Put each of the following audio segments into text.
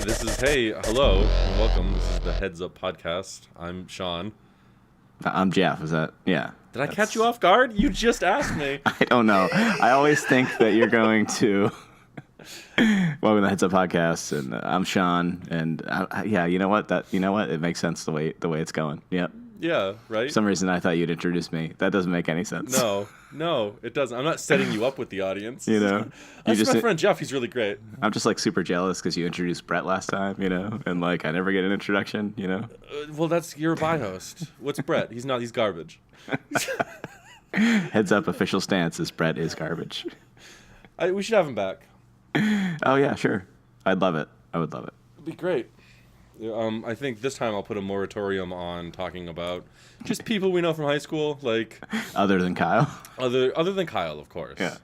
Hello, and welcome. This is the Heads Up Podcast. I'm Sean. I'm Jeff. Is that, yeah. Did I catch you off guard? You just asked me. I don't know. I always think that you're going to welcome to the Heads Up Podcast, and I'm Sean, and you know what? It makes sense the way it's going. Yep. Yeah, right? For some reason, I thought you'd introduce me. That doesn't make any sense. No, it doesn't. I'm not setting you up with the audience. You know? That's my friend Jeff. He's really great. I'm just, like, super jealous because you introduced Brett last time, you know? And, like, I never get an introduction, you know? Well, you're a bi-host. What's Brett? He's garbage. Heads Up official stance is Brett is garbage. We should have him back. Oh, yeah, sure. I'd love it. I would love it. It'd be great. I think this time I'll put a moratorium on talking about just people we know from high school, like other than Kyle. Other than Kyle, of course. Yeah.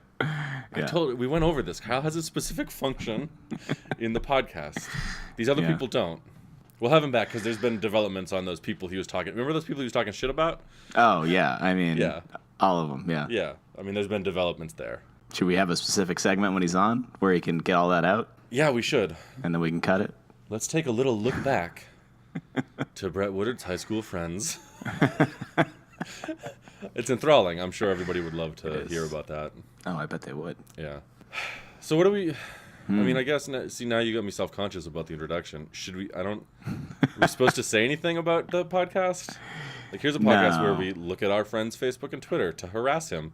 We went over this. Kyle has a specific function in the podcast. These other people don't. We'll have him back because there's been developments on those people he was talking. Remember those people he was talking shit about? Oh yeah, I mean, all of them. Yeah. Yeah, I mean, there's been developments there. Should we have a specific segment when he's on where he can get all that out? Yeah, we should. And then we can cut it. Let's take a little look back to Brett Woodard's high school friends. It's enthralling. I'm sure everybody would love to hear about that. Oh, I bet they would. Yeah. So what do we... I mean, I guess, now you got me self-conscious about the introduction. Are we supposed to say anything about the podcast? Like, here's a podcast where we look at our friend's Facebook and Twitter to harass him.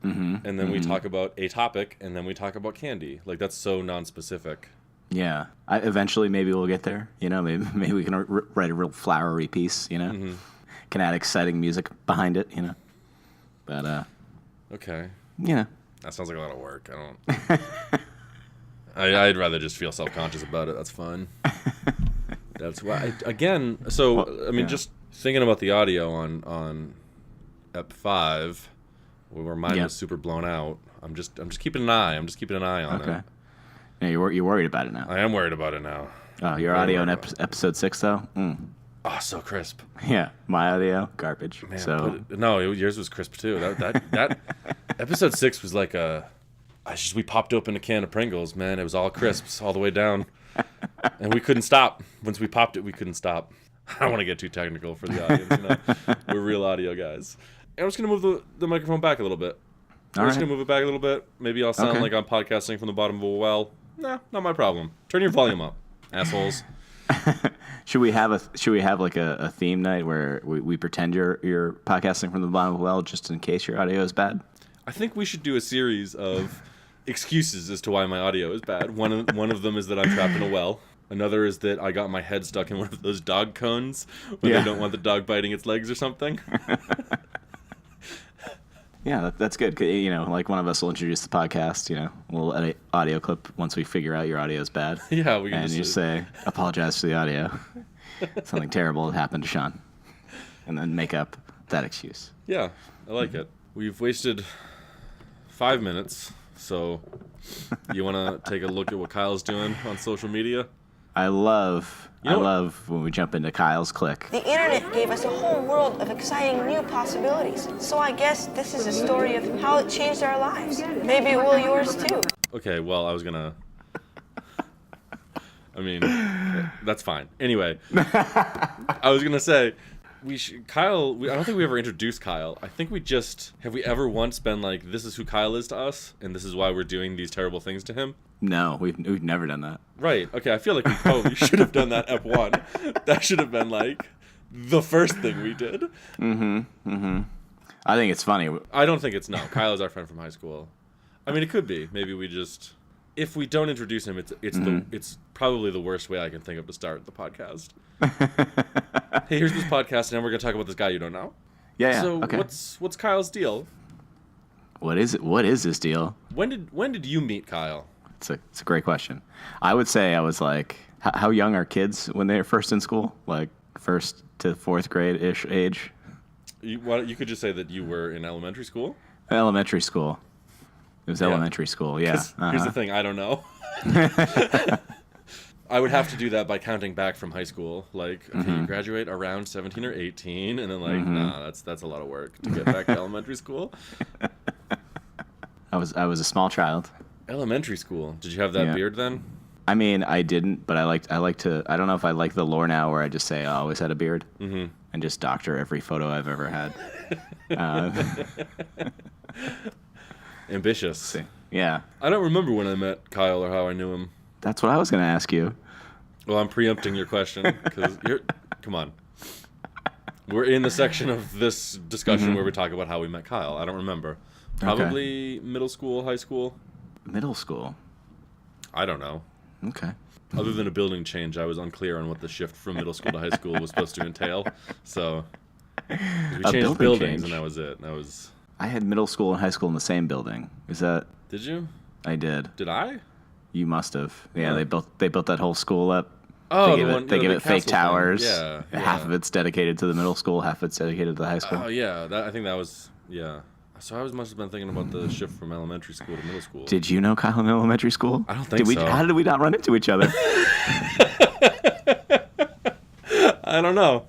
Mm-hmm. And then we talk about a topic, and then we talk about candy. Like, that's so non-specific. Yeah. Eventually, maybe we'll get there. You know, maybe we can write a real flowery piece, you know? Mm-hmm. Can add exciting music behind it, you know? But, okay. Yeah. That sounds like a lot of work. I'd rather just feel self-conscious about it. That's fun. That's why. Just thinking about the audio on Ep 5, where mine was super blown out. I'm just keeping an eye. I'm just keeping an eye on it. Yeah, you're worried about it now. I am worried about it now. Oh, your audio in episode 6 though. Oh, so crisp. Yeah, my audio garbage. Man, yours was crisp too. That episode 6 was like we popped open a can of Pringles, man. It was all crisps all the way down. And we couldn't stop. Once we popped it, we couldn't stop. I don't want to get too technical for the audience. You know? We're real audio guys. And I'm just going to move the microphone back a little bit. I'm just going to move it back a little bit. Maybe I'll sound like I'm podcasting from the bottom of a well. Nah, not my problem. Turn your volume up, assholes. Should we have like a theme night where we pretend you're podcasting from the bottom of a well just in case your audio is bad? I think we should do a series of excuses as to why my audio is bad. One of them is that I'm trapped in a well. Another is that I got my head stuck in one of those dog cones when they don't want the dog biting its legs or something. Yeah, that's good. You know, like one of us will introduce the podcast, you know, we'll edit audio clip once we figure out your audio is bad. Yeah, we can and you say, apologize for the audio. Something terrible happened to Sean. And then make up that excuse. Yeah, I like it. We've wasted 5 minutes, so you want to take a look at what Kyle's doing on social media? I love when we jump into Kyle's click. The internet gave us a whole world of exciting new possibilities. So I guess this is a story of how it changed our lives. Maybe it will yours too. Okay, well, that's fine. Anyway, I was gonna say, I don't think we ever introduced Kyle. I think have we ever once been like, this is who Kyle is to us, and this is why we're doing these terrible things to him? No, we've never done that. Right. Okay, I feel like we probably should have done that Ep 1. That should have been like the first thing we did. I think it's funny. I don't think it's Kyle is our friend from high school. I mean, it could be. Maybe we just, if we don't introduce him, it's probably the worst way I can think of to start the podcast. Hey, here's this podcast, and then we're gonna talk about this guy you don't know. Yeah. So okay. what's Kyle's deal? What is it? What is his deal? When did you meet Kyle? It's a great question. I would say I was like, how young are kids when they're first in school? Like first to fourth grade-ish age? You could just say that you were in elementary school? Elementary school. It was elementary school, yeah. Here's the thing, I don't know. I would have to do that by counting back from high school. Like, okay, you graduate around 17 or 18, and then nah, that's a lot of work to get back to elementary school. I was a small child. Elementary school. Did you have that beard then? I mean, I didn't, but I like to. I don't know if I like the lore now, where I just say I always had a beard and just doctor every photo I've ever had. Ambitious. See. Yeah, I don't remember when I met Kyle or how I knew him. that's what I was going to ask you. Well, I'm preempting your question because come on. We're in the section of this discussion where we talk about how we met Kyle. I don't remember. Probably middle school, high school. Middle school. I don't know. Okay. Other than a building change, I was unclear on what the shift from middle school to high school was supposed to entail. So we changed buildings, and that was it. I had middle school and high school in the same building. Is that? Did you? I did. Did I? You must have. Yeah, they built that whole school up. Oh, they give it fake castle towers. thing. Yeah. Half of it's dedicated to the middle school, half of it's dedicated to the high school. Oh yeah, I think that was So I must have been thinking about the shift from elementary school to middle school. Did you know Kyle in elementary school? I don't think so. How did we not run into each other? I don't know.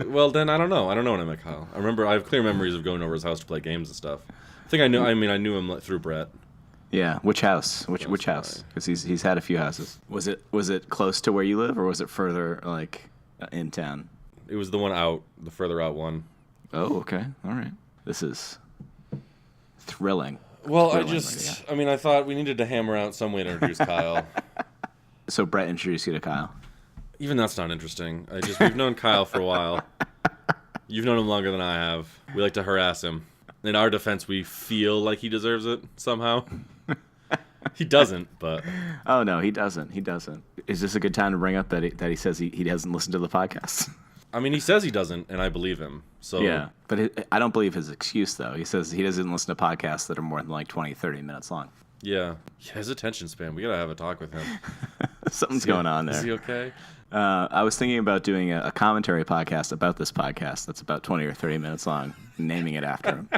Well, then I don't know. I don't know when I met Kyle. I have clear memories of going over his house to play games and stuff. I think I knew. I mean, I knew him through Brett. Yeah. Which house? Which house? Because he's had a few houses. Was it close to where you live, or was it further, like, in town? It was the one out, the further out one. Oh, okay. All right. This is thrilling. Well, I thought we needed to hammer out some way to introduce Kyle. So Brett introduced you to Kyle. Even that's not interesting. We've known Kyle for a while. You've known him longer than I have. We like to harass him. In our defense, we feel like he deserves it somehow. He doesn't, but... Oh, no, he doesn't. He doesn't. Is this a good time to bring up that he says he doesn't listen to the podcast? I mean, he says he doesn't, and I believe him. So yeah, but I don't believe his excuse, though. He says he doesn't listen to podcasts that are more than like 20, 30 minutes long. Yeah. His attention span. We got to have a talk with him. Something's going on there. Is he okay? I was thinking about doing a commentary podcast about this podcast that's about 20 or 30 minutes long, naming it after him.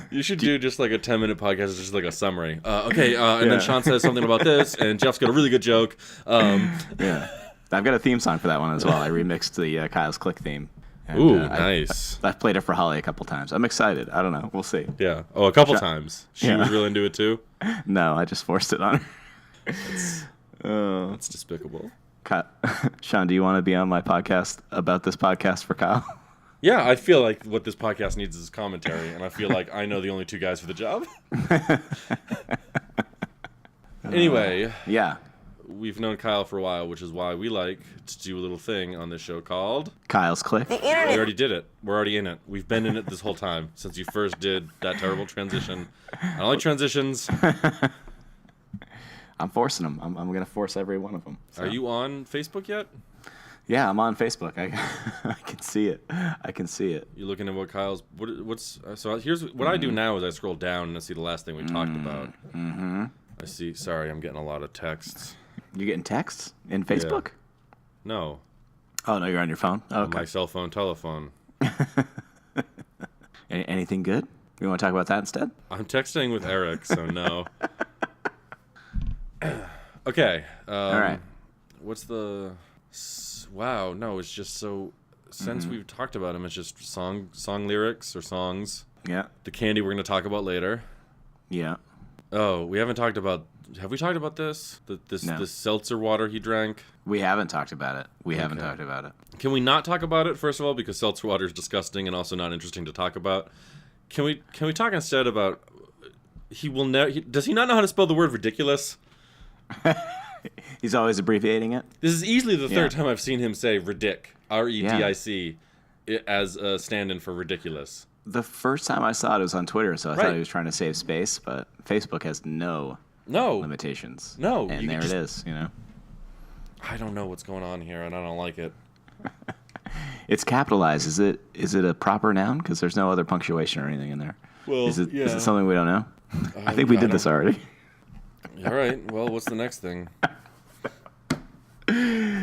You should do just like a 10-minute podcast, just like a summary. Then Sean says something about this, and Jeff's got a really good joke. Yeah. I've got a theme song for that one as well. I remixed the Kyle's Click theme. And, ooh, nice. I've played it for Holly a couple times. I'm excited. I don't know. We'll see. Yeah. Oh, a couple times. She was really into it too? No, I just forced it on her. That's despicable. Sean, do you want to be on my podcast about this podcast for Kyle? Yeah, I feel like what this podcast needs is commentary, and I feel like I know the only two guys for the job. Anyway. Yeah. We've known Kyle for a while, which is why we like to do a little thing on this show called... Kyle's Click. The internet. We already did it. We're already in it. We've been in it this whole time, since you first did that terrible transition. I don't like transitions. I'm forcing them. I'm going to force every one of them. So. Are you on Facebook yet? Yeah, I'm on Facebook. I can see it. I can see it. You looking at what Kyle's... So here's what I do now is I scroll down and I see the last thing we talked about. Mm-hmm. I see... Sorry, I'm getting a lot of texts. You getting texts in Facebook? Yeah. No. Oh, no, you're on your phone? Oh, okay. My cell phone, telephone. Anything good? You want to talk about that instead? I'm texting with Eric, so no. Okay. All right. What's the... Wow, no, it's just so... Since we've talked about him, it's just song lyrics or songs. Yeah. The candy we're going to talk about later. Yeah. Oh, we haven't talked about... Have we talked about this? This seltzer water he drank? We haven't talked about it. We haven't talked about it. Can we not talk about it, first of all, because seltzer water is disgusting and also not interesting to talk about? Can we talk instead about... Does he not know how to spell the word ridiculous? He's always abbreviating it? This is easily the third time I've seen him say ridic, R-E-D-I-C, as a stand-in for ridiculous. The first time I saw it was on Twitter, so I thought he was trying to save space, but Facebook has no limitations. No. And there it is, you know. I don't know what's going on here, and I don't like it. It's capitalized. Is it a proper noun? Because there's no other punctuation or anything in there. Well, is it something we don't know? I think we did this already. All right. Well, what's the next thing?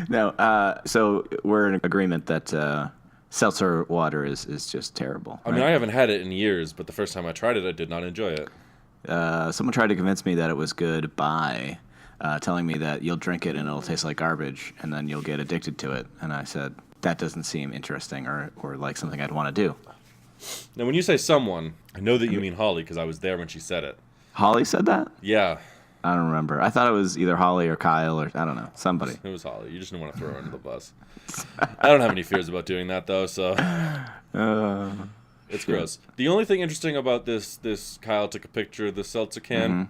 No. So we're in agreement that seltzer water is just terrible. I mean, I haven't had it in years, but the first time I tried it, I did not enjoy it. Someone tried to convince me that it was good by telling me that you'll drink it and it'll taste like garbage, and then you'll get addicted to it. And I said, that doesn't seem interesting or like something I'd want to do. Now, when you say someone, I know that you mean Holly because I was there when she said it. Holly said that? Yeah. I don't remember. I thought it was either Holly or Kyle or I don't know, somebody. It was Holly. You just didn't want to throw her under the bus. I don't have any fears about doing that though, so it's gross. The only thing interesting about this Kyle took a picture of the seltzer can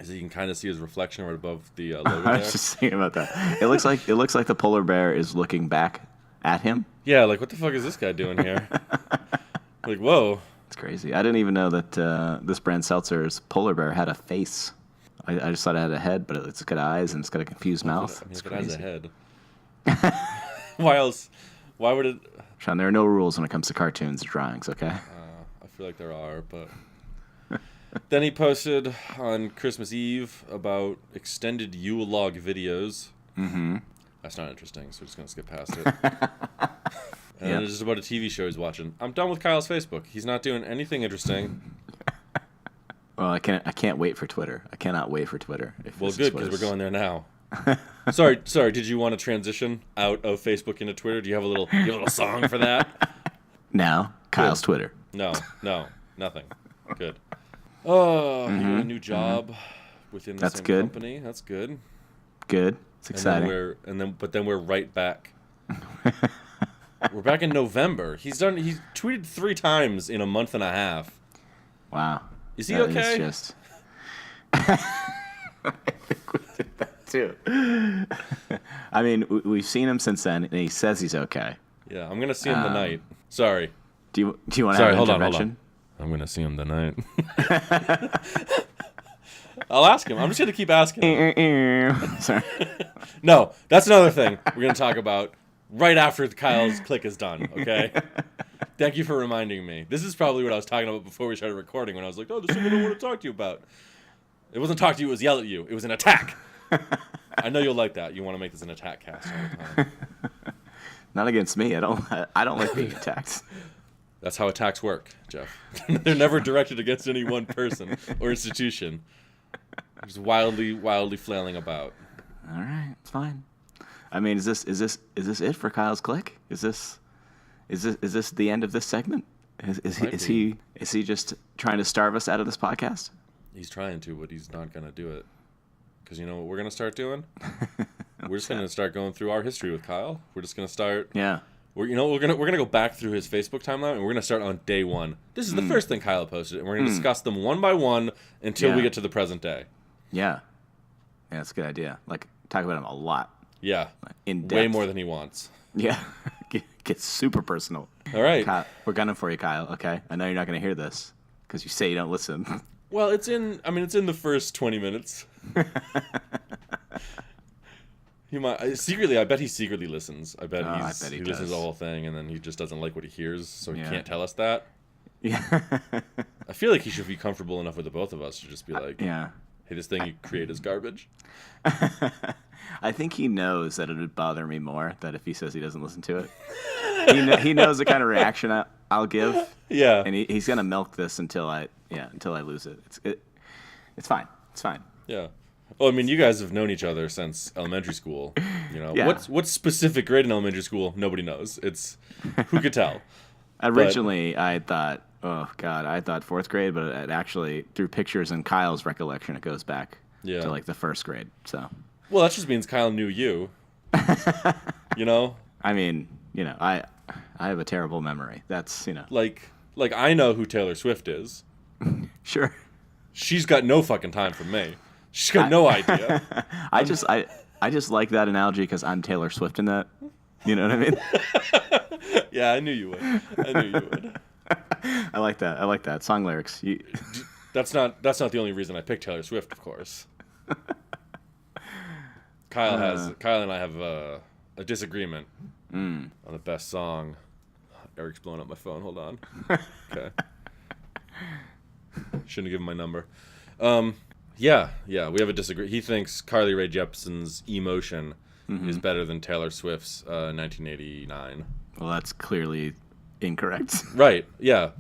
is that you can kind of see his reflection right above the logo there. I was just thinking about that. It looks like the polar bear is looking back at him. Yeah, like what the fuck is this guy doing here? Like, whoa. It's crazy. I didn't even know that this brand seltzer's polar bear had a face. I just thought it had a head, but it's got eyes and it's got a confused mouth. I mean, it's if it crazy. has a head. Why else? Why would it? Sean, there are no rules when it comes to cartoons or drawings, okay? I feel like there are, but... Then he posted on Christmas Eve about extended Yule log videos. Mm-hmm. That's not interesting, so we're just going to skip past it. And then it's just about a TV show he's watching. I'm done with Kyle's Facebook. He's not doing anything interesting. Well, I can't wait for Twitter. I cannot wait for Twitter. Well, good, because we're going there now. Sorry. Did you want to transition out of Facebook into Twitter? Do you have a little song for that? Now, Kyle's Twitter. No, nothing. Good. Oh, you got a new job within the same company. That's good. Good. It's exciting. But then we're right back. We're back in November. He tweeted 3 times in a month and a half. Wow. Is he okay? Just... I think we did that too. I mean, we've seen him since then, and he says he's okay. Yeah, I'm gonna see him tonight. Sorry. Do you want to have an intervention? Hold on. I'm gonna see him tonight. I'll ask him. I'm just gonna keep asking him. Sorry. No, that's another thing we're gonna talk about right after Kyle's click is done. Okay. Thank you for reminding me. This is probably what I was talking about before we started recording. When I was like, "Oh, there's something I want to talk to you about." It wasn't talk to you. It was yell at you. It was an attack. I know you'll like that. You want to make this an attack cast all the time. Not against me. I don't like being attacked. That's how attacks work, Jeff. They're never directed against any one person or institution. Just wildly flailing about. All right, it's fine. I mean, is this it for Kyle's click? Is this the end of this segment? Is he just trying to starve us out of this podcast? He's trying to, but he's not gonna do it. Because you know what we're gonna start doing? We're just gonna start going through our history with Kyle. We're just gonna start. Yeah. We're gonna go back through his Facebook timeline, and we're gonna start on day 1. This is the first thing Kyle posted, and we're gonna discuss them one by one until we get to the present day. Yeah. Yeah, that's a good idea. Like, talk about him a lot. Yeah. In depth. Way more than he wants. Yeah. Get super personal. All right. Kyle, we're gunning for you, Kyle. Okay. I know you're not gonna hear this because you say you don't listen. Well, it's in the first 20 minutes. He might secretly. I bet he secretly listens. I bet he listens to the whole thing, and then he just doesn't like what he hears, so he can't tell us that. Yeah. I feel like he should be comfortable enough with the both of us to just be like, yeah. Hey, this thing you create is garbage. I think he knows that it would bother me more that if he says he doesn't listen to it. He knows the kind of reaction I'll give. Yeah. And he's gonna milk this until I lose it. It's fine. It's fine. Yeah. Well, I mean, you guys have known each other since elementary school. You know, Yeah. What's specific grade in elementary school? Nobody knows. It's who could tell. Originally, I thought 4th grade, but it actually, through pictures and Kyle's recollection, it goes back to like the 1st grade. So. Well, that just means Kyle knew you. You know. I mean, you know, I have a terrible memory. That's, you know. Like I know who Taylor Swift is. Sure. She's got no fucking time for me. She's got no idea. I just like that analogy because I'm Taylor Swift in that. You know what I mean? Yeah, I knew you would. I like that. Song lyrics. That's not the only reason I picked Taylor Swift, of course. Kyle and I have a disagreement on the best song. Eric's blowing up my phone. Hold on. Okay. Shouldn't have given my number. Yeah, we have a disagreement. He thinks Carly Rae Jepsen's Emotion is better than Taylor Swift's 1989. Well, that's clearly incorrect. Right, yeah.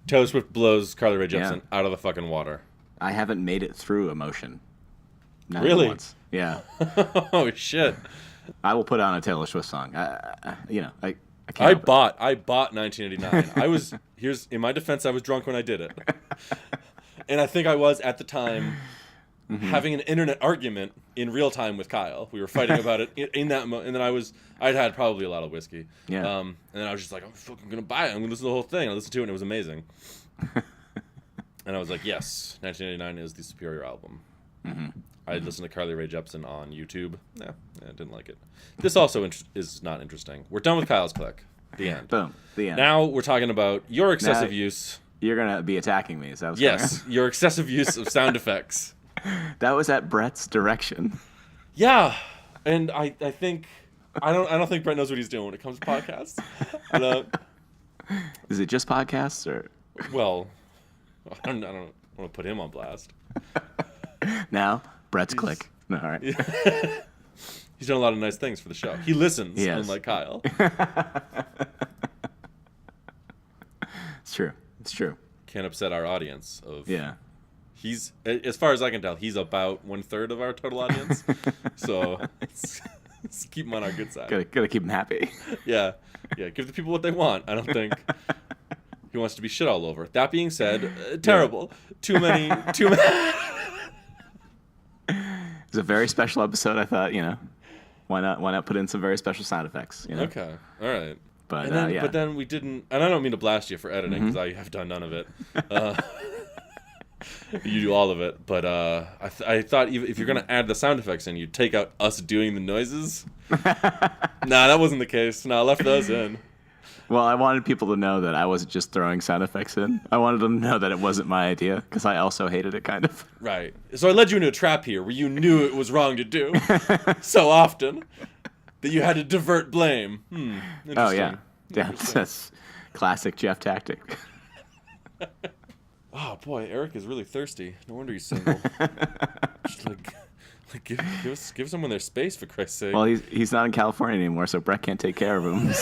Taylor Swift blows Carly Rae Jepsen out of the fucking water. I haven't made it through Emotion. Not Really? Once. Yeah. Oh, shit. I will put on a Taylor Swift song. I can't. I bought 1989. In my defense, I was drunk when I did it. And I think I was, at the time, having an internet argument in real time with Kyle. We were fighting about it in that moment, and then I'd had probably a lot of whiskey. Yeah. And then I was just like, I'm fucking gonna buy it. I'm gonna listen to the whole thing. I listened to it, and it was amazing. And I was like, yes, 1989 is the superior album. I listened to Carly Rae Jepsen on YouTube. Yeah, I didn't like it. This also is not interesting. We're done with Kyle's Click. The end. Boom. The end. Now we're talking about your excessive use. You're going to be attacking me. Is that what's Yes, your excessive use of sound effects. That was at Brett's direction. Yeah, and I think I don't think Brett knows what he's doing when it comes to podcasts. But, Is it just podcasts or? well, I don't want to put him on blast. Now, Brett's Click. No, all right. He's done a lot of nice things for the show. He listens, Yes. unlike Kyle. It's true. It's true. Can't upset our audience. Yeah. He's, as far as I can tell, he's about 1/3 of our total audience. So let's keep him on our good side. Gotta keep him happy. Yeah. Give the people what they want. I don't think he wants to be shit all over. That being said, terrible. Too many. It's a very special episode. I thought, why not put in some very special sound effects? Okay. All right. But But then we didn't, and I don't mean to blast you for editing because I have done none of it. You do all of it, but I thought if you're gonna add the sound effects in, you'd take out us doing the noises. Nah, that wasn't the case. No, I left those in. Well, I wanted people to know that I wasn't just throwing sound effects in. I wanted them to know that it wasn't my idea because I also hated it, kind of. Right. So I led you into a trap here where you knew it was wrong to do so often that you had to divert blame. Oh yeah, that's classic Jeff tactic. Oh boy, Eric is really thirsty. No wonder he's single. Just give someone their space, for Christ's sake. Well, he's not in California anymore, so Brett can't take care of him.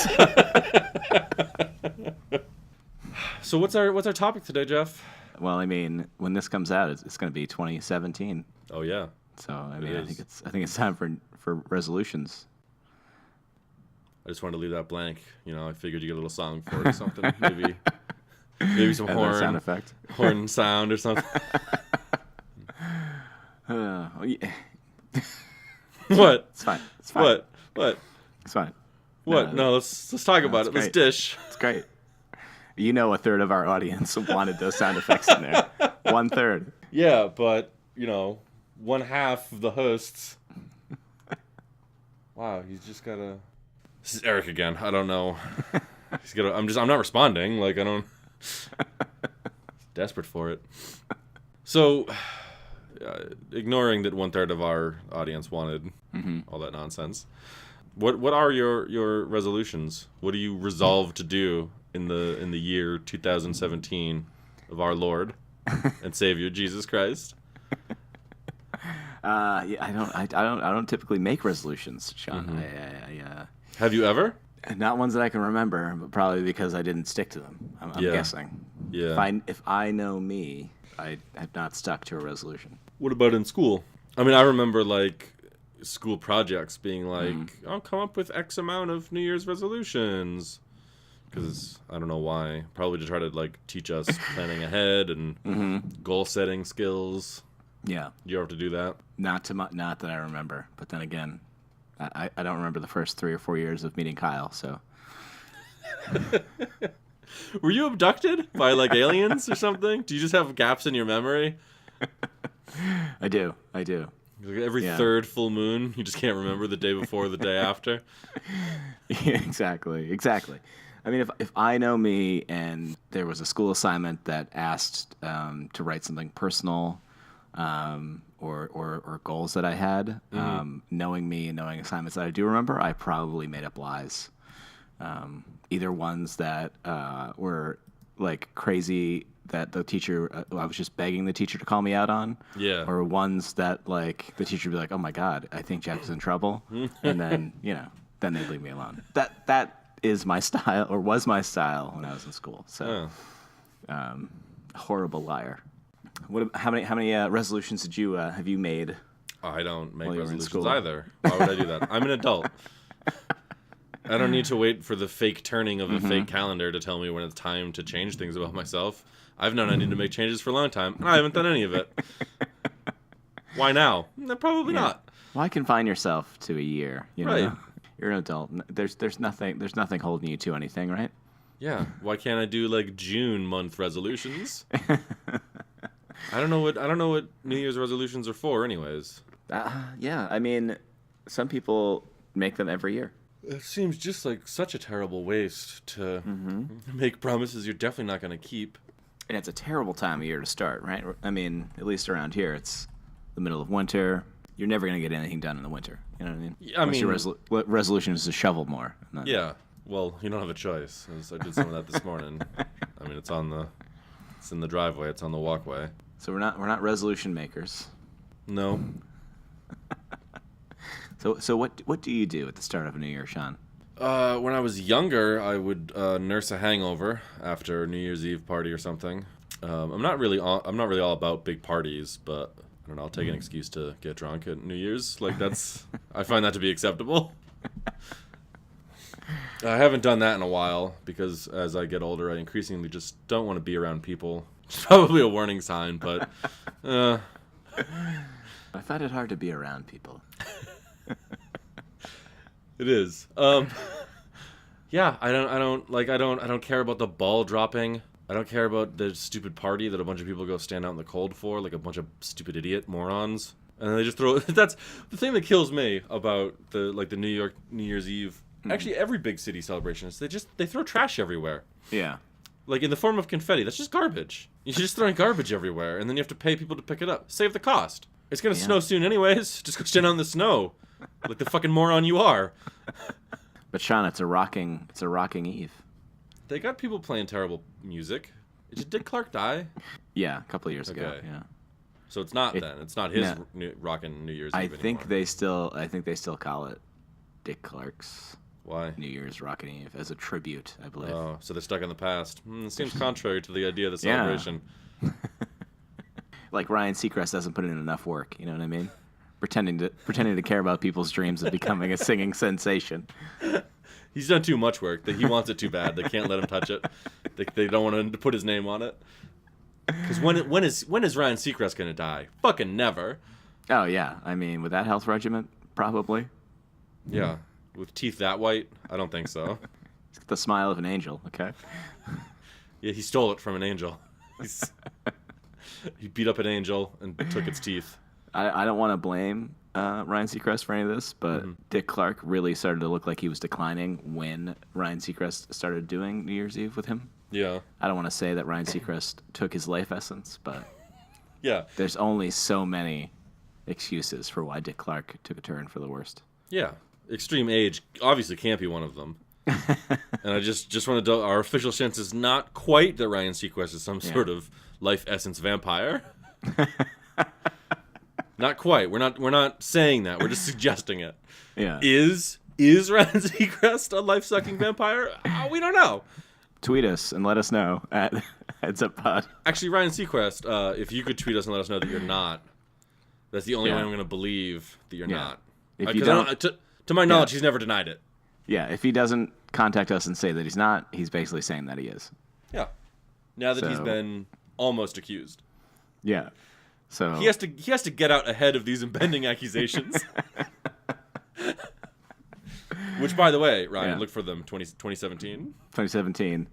So what's our topic today, Jeff? Well, I mean, when this comes out, it's going to be 2017. Oh yeah. So I mean, I think it's time for resolutions. I just wanted to leave that blank. I figured you get a little song for it or something. Maybe some And horn that sound effect. horn sound or something. Oh, yeah. What? It's fine. It's fine. What? It's fine. What? No, let's talk about it. it's Let's great. dish. It's great. 1/3 of our audience wanted those sound effects in there. 1/3. Yeah, but 1/2 of the hosts. Wow, he's just gotta. This is Eric again. I don't know. I'm not responding. Like I don't. Desperate for it. So, ignoring that 1/3 of our audience wanted all that nonsense. What are your resolutions? What do you resolve to do in the year 2017 of our Lord and Savior Jesus Christ? Yeah, I don't typically make resolutions, Sean. Have you ever? Not ones that I can remember, but probably because I didn't stick to them. I'm guessing. Yeah. If I know me, I have not stuck to a resolution. What about in school? I mean, I remember like school projects being like, I'll come up with X amount of New Year's resolutions. Because I don't know why. Probably to try to like teach us planning ahead and goal setting skills. Yeah. Do you ever have to do that? Not that I remember. But then again, I don't remember the first 3 or 4 years of meeting Kyle, so. Were you abducted by like aliens or something? Do you just have gaps in your memory? I do. Like every third full moon, you just can't remember the day before or the day after? Yeah, exactly. I mean, if I know me and there was a school assignment that asked to write something personal or goals that I had, knowing me and knowing assignments that I do remember, I probably made up lies. Either ones that were like crazy that the teacher, I was just begging the teacher to call me out on. Yeah. Or ones that like the teacher would be like, "Oh my God, I think Jack is in trouble," and then then they'd leave me alone. That is my style, or was my style when I was in school. So, horrible liar. How many resolutions have you made? I don't make While you were in resolutions school. either. Why would I do that? I'm an adult. I don't need to wait for the fake turning of a fake calendar to tell me when it's time to change things about myself. I've known I need to make changes for a long time, and I haven't done any of it. Why now? Probably not. Why confine yourself to a year? You know? Right. You're an adult. There's nothing holding you to anything, right? Yeah. Why can't I do like June month resolutions? I don't know what New Year's resolutions are for, anyways. Yeah. I mean, some people make them every year. It seems just like such a terrible waste to make promises you're definitely not going to keep. And it's a terrible time of year to start, right? I mean, at least around here, it's the middle of winter. You're never going to get anything done in the winter. You know what I mean? Yeah, I mean, your resolution is to shovel more. Yeah. Well, you don't have a choice. I did some of that this morning. I mean, it's in the driveway. It's on the walkway. So we're not resolution makers. No. So what do you do at the start of a new year, Sean? When I was younger, I would nurse a hangover after a New Year's Eve party or something. I'm not really all about big parties, but I don't know. I'll take an excuse to get drunk at New Year's. Like I find that to be acceptable. I haven't done that in a while because as I get older, I increasingly just don't want to be around people. It's probably a warning sign, but I find it hard to be around people. It is. Yeah, I don't care about the ball dropping. I don't care about the stupid party that a bunch of people go stand out in the cold for, like a bunch of stupid idiot morons. And then they just throw. That's the thing that kills me about the New Year's Eve. Actually, every big city celebration is they throw trash everywhere. Yeah. Like in the form of confetti. That's just garbage. You're just throwing garbage everywhere, and then you have to pay people to pick it up. Save the cost. It's gonna snow soon anyways. Just go stand out in the snow, like the fucking moron you are. But Sean, it's a rocking eve. They got people playing terrible music. Did Clark die? Yeah, a couple of years ago. Yeah. So it's not then. It's not his rockin' New Year's Eve anymore. I think they still call it Dick Clark's Why? New Year's Rockin' Eve as a tribute, I believe. Oh, so they're stuck in the past. It seems contrary to the idea of the celebration. Like Ryan Seacrest doesn't put in enough work. You know what I mean? Pretending to care about people's dreams of becoming a singing sensation. He's done too much work. He wants it too bad. They can't let him touch it. They don't want him to put his name on it. Because when is Ryan Seacrest gonna die? Fucking never. Oh yeah, I mean with that health regimen, probably. Yeah, with teeth that white, I don't think so. It's the smile of an angel. Okay. Yeah, he stole it from an angel. He beat up an angel and took its teeth. I don't want to blame Ryan Seacrest for any of this, but Dick Clark really started to look like he was declining when Ryan Seacrest started doing New Year's Eve with him. Yeah. I don't want to say that Ryan Seacrest took his life essence, but yeah, there's only so many excuses for why Dick Clark took a turn for the worst. Yeah. Extreme age obviously can't be one of them. And I just want to our official stance is not quite that Ryan Seacrest is some sort of life essence vampire. Not quite. We're not saying that. We're just suggesting it. Yeah. Is Ryan Seacrest a life-sucking vampire? We don't know. Tweet us and let us know at Heads Up Pod. Actually, Ryan Seacrest, if you could tweet us and let us know that you're not, that's the only way I'm going to believe that you're not. If you don't, to my knowledge, he's never denied it. Yeah, if he doesn't contact us and say that he's not, he's basically saying that he is. Yeah. Now that he's been almost accused. Yeah. So he has to get out ahead of these impending accusations. Which, by the way, Ryan, look for them 2017. 2017.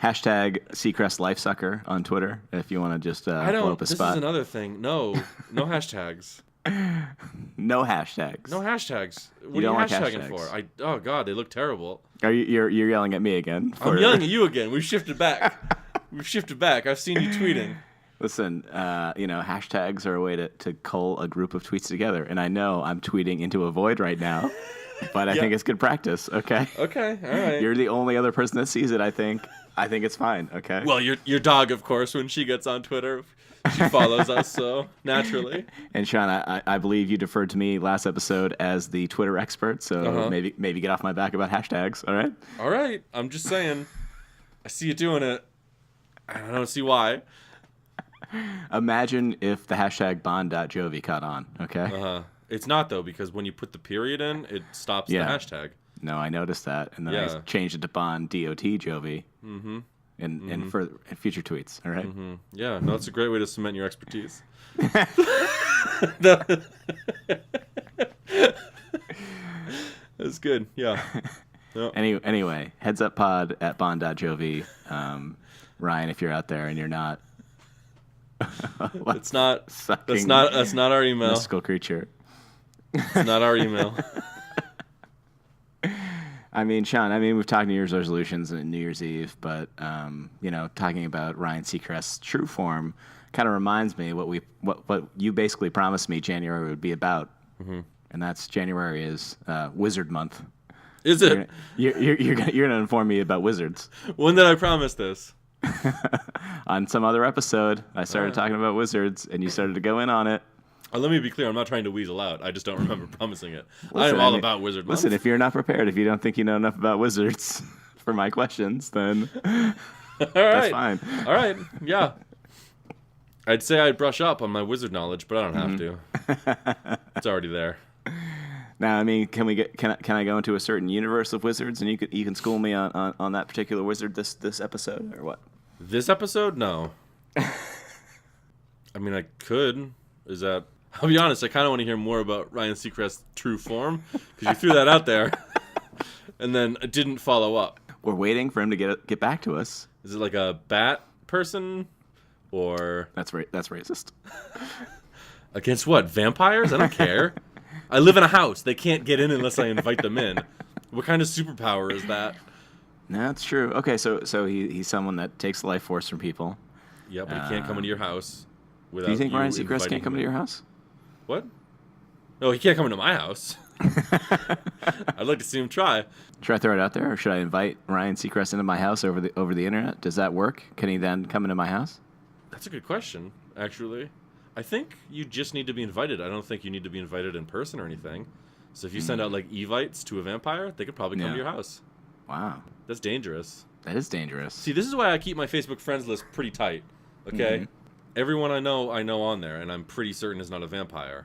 Hashtag Seacrest Lifesucker on Twitter if you want to just blow up a spot. This is another thing. No hashtags. No hashtags. No hashtags. What you don't are you like hashtagging hashtags. for? Oh God, they look terrible. You're yelling at me again? I'm yelling at you again. We've shifted back. I've seen you tweeting. Listen, hashtags are a way to cull a group of tweets together, and I know I'm tweeting into a void right now, but I think it's good practice. Okay. Okay. All right. You're the only other person that sees it. I think it's fine. Okay. Well, your dog, of course, when she gets on Twitter, she follows us, so naturally. And Sean, I believe you deferred to me last episode as the Twitter expert, so maybe get off my back about hashtags. All right. All right. I'm just saying. I see you doing it. I don't see why. Imagine if the hashtag bond.jovi caught on, okay? It's not, though, because when you put the period in, it stops the hashtag. No, I noticed that, and then I changed it to bond.jovi. Mm-hmm. in future tweets. All right. Mm-hmm. Yeah, no, it's a great way to cement your expertise. That's good. Yeah. Yep. Anyway, headsupPod@bond.jovi. Ryan, if you're out there and you're not, it's not. That's not our email. Mystical creature. It's not our email. I mean, Sean, we've talked New Year's resolutions and New Year's Eve, but, talking about Ryan Seacrest's true form kind of reminds me what you basically promised me January would be about. Mm-hmm. And that's January is Wizard Month. Is it? You're going to inform me about wizards. When did I promise this? On some other episode, I started talking about wizards, and you started to go in on it. Let me be clear. I'm not trying to weasel out. I just don't remember promising it. I am all about Wizard Month. Listen, if you're not prepared, if you don't think you know enough about wizards for my questions, then that's fine. All right. Yeah. I'd say I'd brush up on my wizard knowledge, but I don't have to. It's already there. Now, can I go into a certain universe of wizards, and you can school me on that particular wizard this episode, or what? This episode? No. I could. Is that? I'll be honest. I kind of want to hear more about Ryan Seacrest's true form because you threw that out there, and then it didn't follow up. We're waiting for him to get back to us. Is it like a bat person, or that's racist? Against what? Vampires? I don't care. I live in a house. They can't get in unless I invite them in. What kind of superpower is that? No, that's true. Okay, so he's someone that takes life force from people. Yeah, but he can't come into your house without. Do you think Ryan Seacrest can't come into your house? What? No, he can't come into my house. I'd like to see him try. Should I throw it out there, or should I invite Ryan Seacrest into my house over the internet? Does that work? Can he then come into my house? That's a good question, actually. I think you just need to be invited. I don't think you need to be invited in person or anything. So if you send out like evites to a vampire, they could probably come to your house. Wow. That's dangerous. That is dangerous. See, this is why I keep my Facebook friends list pretty tight. Okay? Mm-hmm. Everyone I know on there, and I'm pretty certain is not a vampire.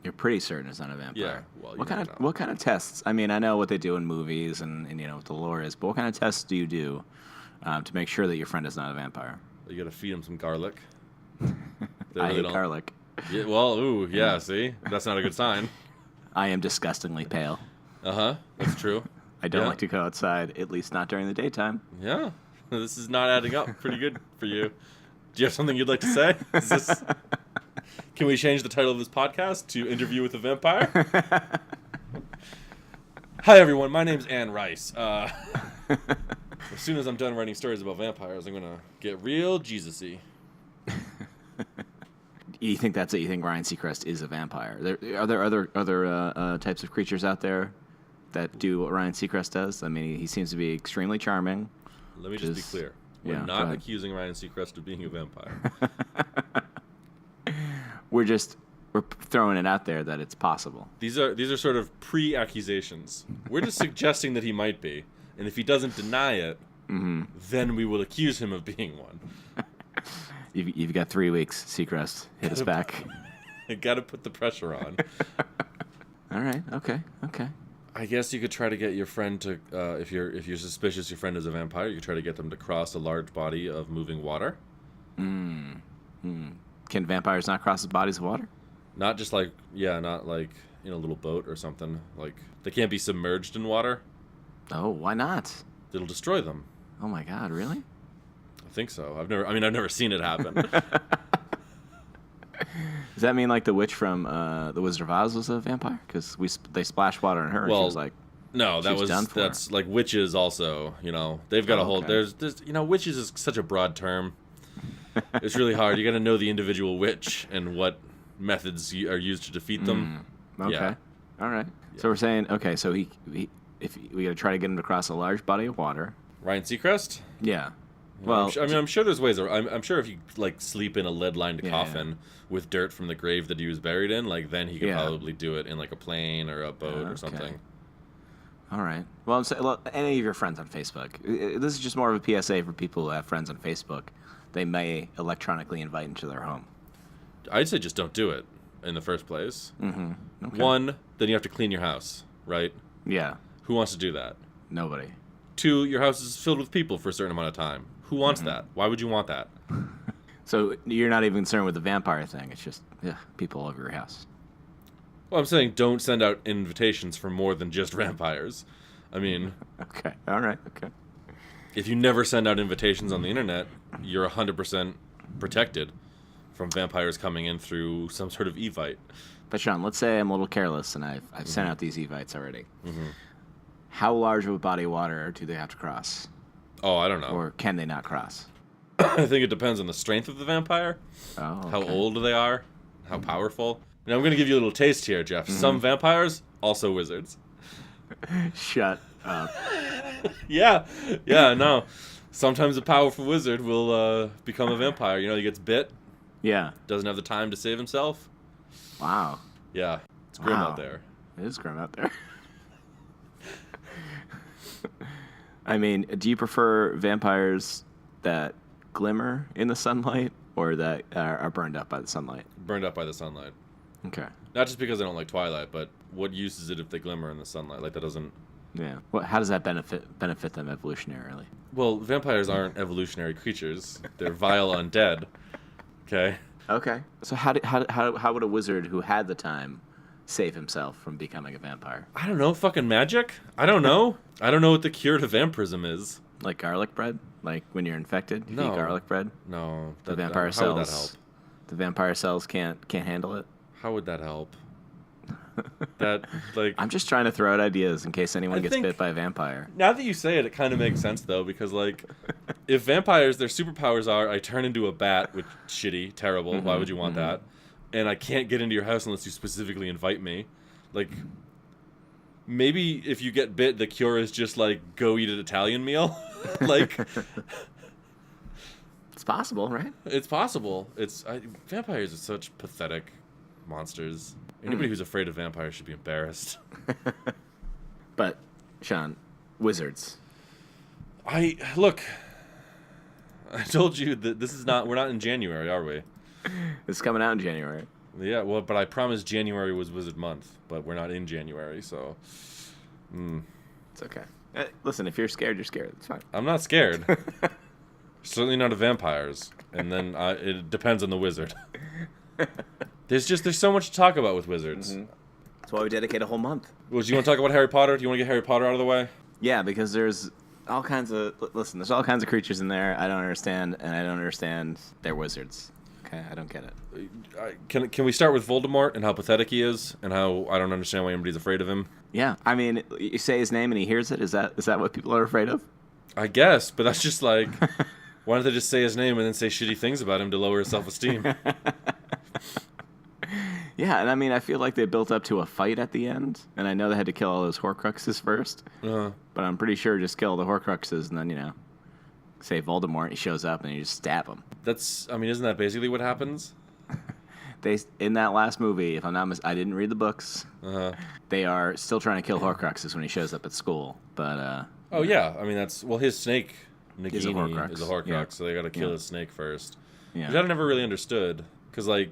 You're pretty certain it's not a vampire. Yeah. Well, what kind of tests? I know what they do in movies and what the lore is, but what kind of tests do you do to make sure that your friend is not a vampire? You got to feed him some garlic. I hate garlic. Yeah, well, ooh, yeah, see? That's not a good sign. I am disgustingly pale. Uh-huh, that's true. I don't like to go outside, at least not during the daytime. Yeah, this is not adding up pretty good for you. Do you have something you'd like to say? Can we change the title of this podcast to Interview with a Vampire? Hi, everyone. My name's Anne Rice. As soon as I'm done writing stories about vampires, I'm going to get real Jesus-y. You think that's it? You think Ryan Seacrest is a vampire? Are there other types of creatures out there that do what Ryan Seacrest does? He seems to be extremely charming. Let me just be clear. We're not accusing Ryan Seacrest of being a vampire. We're throwing it out there that it's possible. These are sort of pre-accusations. We're just suggesting that he might be, and if he doesn't deny it, then we will accuse him of being one. You've got 3 weeks, Seacrest. Hit us back. You got to put the pressure on. All right. Okay. I guess you could try to get your friend to, if you're suspicious your friend is a vampire, you could try to get them to cross a large body of moving water. Can vampires not cross bodies of water? Not just not like in a little boat or something. Like they can't be submerged in water. Oh, why not? It'll destroy them. Oh my God, really? I think so. I've never seen it happen. Does that mean like the witch from The Wizard of Oz was a vampire? Because they splashed water on her and she was like, no, that's like witches also. They've got a whole. There's witches is such a broad term. It's really hard. You got to know the individual witch and what methods are used to defeat them. Okay. Yeah. All right. Yeah. So we're saying so if we got to try to get him to cross a large body of water. Ryan Seacrest? Yeah. Well, I'm sure there's ways. I'm sure if you sleep in a lead-lined coffin with dirt from the grave that he was buried in, then he could probably do it in a plane or a boat or something. All right. Well, any of your friends on Facebook. This is just more of a PSA for people who have friends on Facebook. They may electronically invite into their home. I'd say just don't do it in the first place. Mm-hmm. Okay. 1, then you have to clean your house, right? Yeah. Who wants to do that? Nobody. 2, your house is filled with people for a certain amount of time. Who wants that? Why would you want that? So you're not even concerned with the vampire thing. It's just people over your house. Well, I'm saying don't send out invitations for more than just vampires. I mean... Okay. All right. Okay. If you never send out invitations on the internet, you're 100% protected from vampires coming in through some sort of evite. But Sean, let's say I'm a little careless and I've sent out these evites already. How large of a body of water do they have to cross? Oh, I don't know. Or can they not cross? I think it depends on the strength of the vampire, how old they are, how powerful. Now, I'm going to give you a little taste here, Jeff. Some vampires, also wizards. Shut up. Yeah, no. Sometimes a powerful wizard will become a vampire. You know, he gets bit, Yeah. doesn't have the time to save himself. Wow. Yeah, it's grim out there. It is grim out there. I mean, do you prefer vampires that glimmer in the sunlight or that are burned up by the sunlight? Burned up by the sunlight. Okay. Not just because I don't like Twilight, but what use is it if they glimmer in the sunlight? Like, that doesn't... Yeah. Well, how does that benefit them evolutionarily? Well, vampires aren't evolutionary creatures. They're vile undead. Okay? Okay. So how would a wizard who had the time save himself from becoming a vampire? I don't know. Fucking magic? I don't know. I don't know what the cure to vampirism is. Like garlic bread? Like when you're infected, you eat garlic bread? No. The vampire cells. How would that help? The vampire cells can't handle it. How would that help? That, like... I'm just trying to throw out ideas in case anyone gets bit by a vampire. Now that you say it, it kind of makes sense, though, because, like, if vampires, their superpowers are, I turn into a bat, which shitty, terrible, why would you want that? And I can't get into your house unless you specifically invite me. Like, maybe if you get bit, the cure is just, like, go eat an Italian meal. Like... It's possible, right? It's possible. Vampires are such pathetic monsters. Anybody who's afraid of vampires should be embarrassed. But, Sean, wizards. Look, I told you that we're not in January, are we? It's coming out in January. Yeah, well, but I promised January was Wizard Month, but we're not in January, so... It's okay. Listen, if you're scared, you're scared. It's fine. I'm not scared. Certainly not of vampires. And then it depends on the wizard. There's so much to talk about with wizards. That's why we dedicate a whole month. Well, do you want to talk about Harry Potter? Do you want to get Harry Potter out of the way? Yeah, because there's all kinds of... Listen, there's all kinds of creatures in there I don't understand, and I don't understand they're wizards. Okay, I don't get it. Can we start with Voldemort and how pathetic he is, and how I don't understand why anybody's afraid of him? Yeah, I mean, you say his name and he hears it. Is that what people are afraid of? I guess, but that's just like... Why don't they just say his name and then say shitty things about him to lower his self-esteem? Yeah, and I mean, I feel like they built up to a fight at the end, and I know they had to kill all those Horcruxes first, but I'm pretty sure just kill the Horcruxes and then, say Voldemort, he shows up and you just stab him. Isn't that basically what happens? In that last movie, if I'm not I didn't read the books, they are still trying to kill Horcruxes when he shows up at school, but... Oh, yeah, I mean, his snake... Nagini is a Horcrux, so they gotta kill his snake first. Yeah. Which I never really understood. Because, why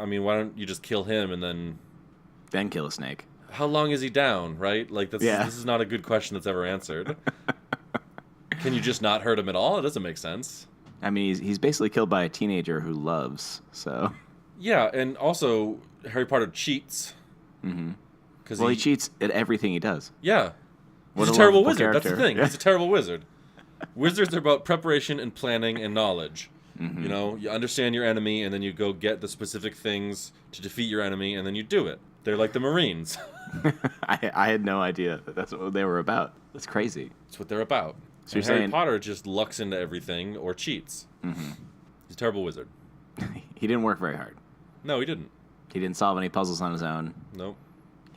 don't you just kill him and then kill a snake? How long is he down, right? Like, this is not a good question that's ever answered. Can you just not hurt him at all? It doesn't make sense. I mean, he's basically killed by a teenager who loves, so... Yeah, and also, Harry Potter cheats. Mm-hmm. He cheats at everything he does. Yeah. He's a terrible wizard, character. That's the thing. Yeah. He's a terrible wizard. Wizards are about preparation and planning and knowledge. Mm-hmm. You understand your enemy, and then you go get the specific things to defeat your enemy, and then you do it. They're like the Marines. I had no idea that's what they were about. That's crazy. That's what they're about. So Harry Potter just lucks into everything or cheats. Mm-hmm. He's a terrible wizard. He didn't work very hard. No, he didn't. He didn't solve any puzzles on his own. Nope.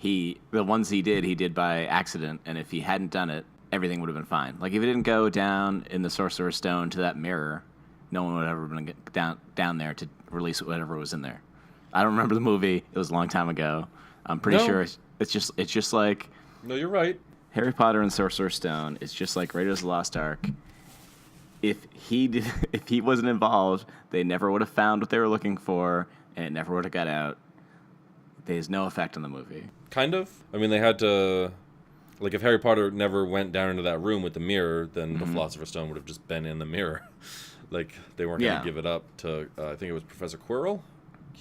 The ones he did by accident, and if he hadn't done it, everything would have been fine. Like, if he didn't go down in the Sorcerer's Stone to that mirror, no one would have ever been down there to release whatever was in there. I don't remember the movie. It was a long time ago. I'm pretty sure it's just like... No, you're right. Harry Potter and Sorcerer's Stone is just like Raiders of the Lost Ark. If he wasn't involved, they never would have found what they were looking for, and it never would have got out. There's no effect on the movie. Kind of. I mean, they had to Like, if Harry Potter never went down into that room with the mirror, then the Philosopher's Stone would have just been in the mirror. Like, they weren't going to give it up to, I think it was Professor Quirrell?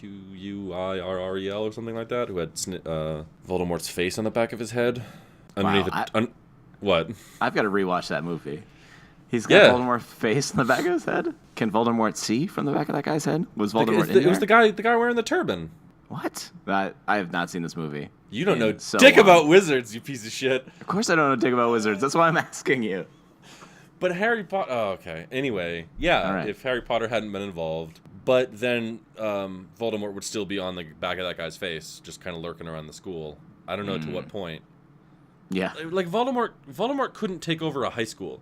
Quirrel or something like that, who had Voldemort's face on the back of his head. What? I've got to rewatch that movie. He's got Voldemort's face on the back of his head? Can Voldemort see from the back of that guy's head? Was Voldemort in there? It was the guy wearing the turban. What? I have not seen this movie. You don't know dick about wizards, you piece of shit. Of course I don't know dick about wizards. That's why I'm asking you. But Harry Potter... Oh, okay. Anyway, if Harry Potter hadn't been involved, but then Voldemort would still be on the back of that guy's face, just kind of lurking around the school. I don't know to what point. Yeah. Like, Voldemort couldn't take over a high school.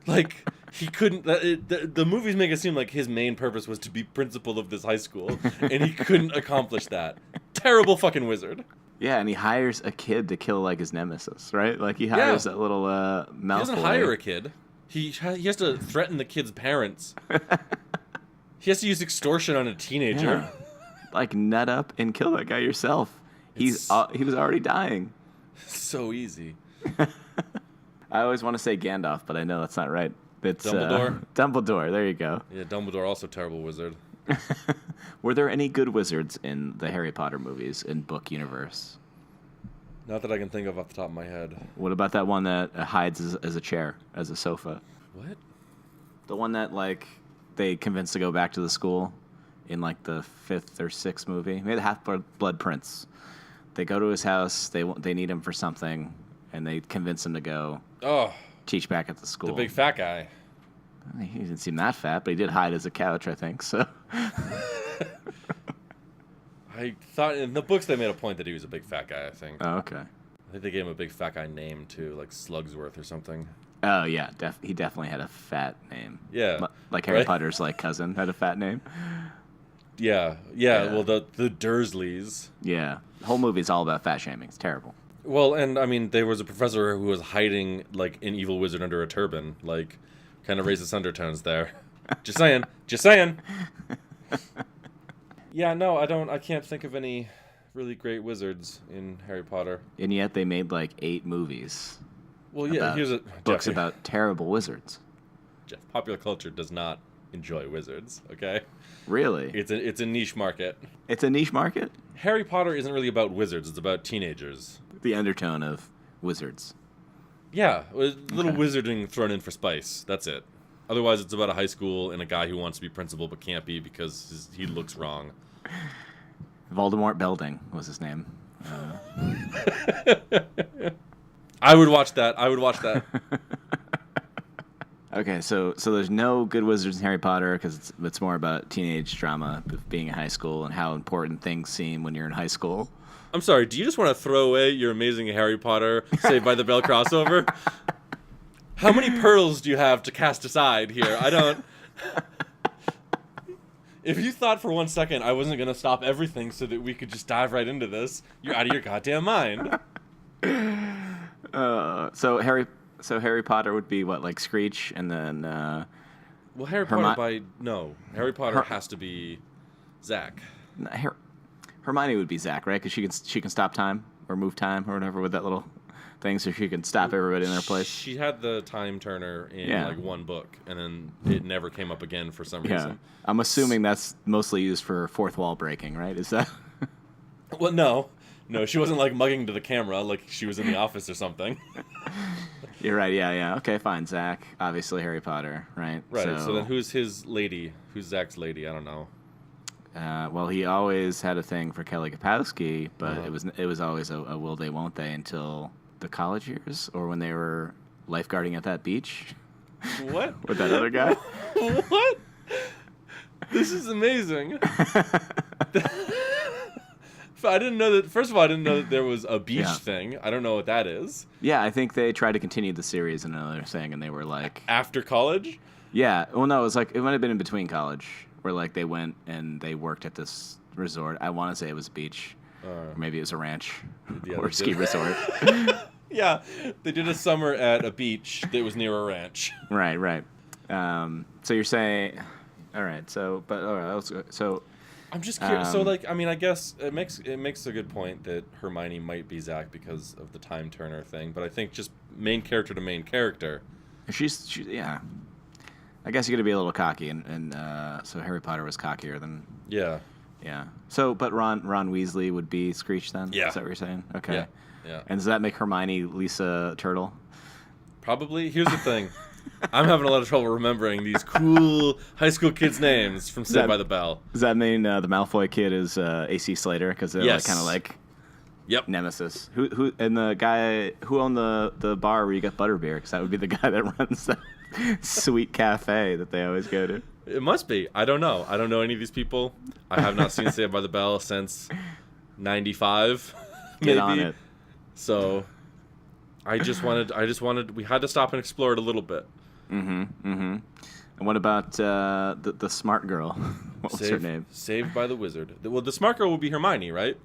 Like, he couldn't... The movies make it seem like his main purpose was to be principal of this high school, and he couldn't accomplish that. Terrible fucking wizard. Yeah, and he hires a kid to kill, like, his nemesis, right? Like, he hires that little Malfoy. He doesn't hire a kid. He has to threaten the kid's parents. He has to use extortion on a teenager. Yeah. Like, nut up and kill that guy yourself. He was already dying. So easy. I always want to say Gandalf, but I know that's not right. It's Dumbledore? Dumbledore, there you go. Yeah, Dumbledore, also terrible wizard. Were there any good wizards in the Harry Potter movies in book universe? Not that I can think of off the top of my head. What about that one that hides as a chair, as a sofa? What? The one that, like, they convinced to go back to the school in, like, the 5th or 6th movie? Maybe the Half-Blood Prince. They go to his house, they need him for something, and they convince him to go teach back at the school. The big fat guy. He didn't seem that fat, but he did hide as a couch, I think, so... I thought in the books they made a point that he was a big fat guy, I think. Oh, okay. I think they gave him a big fat guy name, too, like Slugsworth or something. Oh, yeah. He definitely had a fat name. Yeah. Like Harry Potter's, like, cousin had a fat name. Yeah. Well, the Dursleys. Yeah. The whole movie's all about fat shaming. It's terrible. Well, and, I mean, there was a professor who was hiding, like, an evil wizard under a turban. Like, kind of racist undertones there. Just saying. Yeah, no, I can't think of any really great wizards in Harry Potter. And yet they made, like, 8 movies. Well, yeah, here's books about terrible wizards. Jeff, popular culture does not enjoy wizards, okay? Really? It's a niche market. It's a niche market? Harry Potter isn't really about wizards, it's about teenagers. The undertone of wizards. Yeah, a little wizarding thrown in for spice, that's it. Otherwise, it's about a high school and a guy who wants to be principal but can't be because he looks wrong. Voldemort Belding was his name. I would watch that. Okay, so there's no good wizards in Harry Potter because it's more about teenage drama of being in high school and how important things seem when you're in high school. I'm sorry, do you just want to throw away your amazing Harry Potter Saved by the Bell crossover? How many pearls do you have to cast aside here? I don't... If you thought for 1 second I wasn't going to stop everything so that we could just dive right into this, you're out of your goddamn mind. So Harry Potter would be what, like Screech, and then well, Harry Potter Harry Potter has to be Zach. Hermione would be Zach, right? Because she can stop time or move time or whatever with that little thing, so she can stop everybody in their place. She had the time turner in like one book, and then it never came up again for some reason. I'm assuming that's mostly used for fourth wall breaking, right? Is that? Well, no, she wasn't like mugging to the camera like she was in the office or something. You're right. Yeah. Okay, fine. Zach, obviously Harry Potter, right? Right. So then, who's his lady? Who's Zach's lady? I don't know. Well, he always had a thing for Kelly Kapowski, but it was always a will they, won't they until the college years, or when they were lifeguarding at that beach. What? With that other guy. What? This is amazing. I didn't know that. First of all, I didn't know that there was a beach thing. I don't know what that is. Yeah, I think they tried to continue the series in another thing, and they were like after college. Yeah. Well, no, it might have been in between college, where like they went and they worked at this resort. I want to say it was a beach, or maybe it was a ranch or ski resort. Yeah, they did a summer at a beach that was near a ranch. Right. So you're saying, all right. So I'm just curious. So, like, I mean, I guess it makes a good point that Hermione might be Zach because of the time turner thing. But I think just main character to main character. Yeah. I guess you got to be a little cocky, and so Harry Potter was cockier than. Yeah. Yeah. So, but Ron Weasley would be Screech then? Yeah. Is that what you're saying? Okay. Yeah. Yeah. And does that make Hermione Lisa Turtle? Probably. Here's the thing. I'm having a lot of trouble remembering these cool high school kids' names from Saved by the Bell. Does that mean the Malfoy kid is AC Slater? Because they're Yes. kind of like Yep. nemesis. Who and the guy who owned the bar where you get butterbeer? Because that would be the guy that runs the sweet cafe that they always go to. It must be. I don't know. I don't know any of these people. I have not seen Saved by the Bell since 95. Get maybe. on it. So I just wanted. We had to stop and explore it a little bit. And what about the smart girl? What was her name? Saved by the Wizard. Well, the smart girl would be Hermione, right?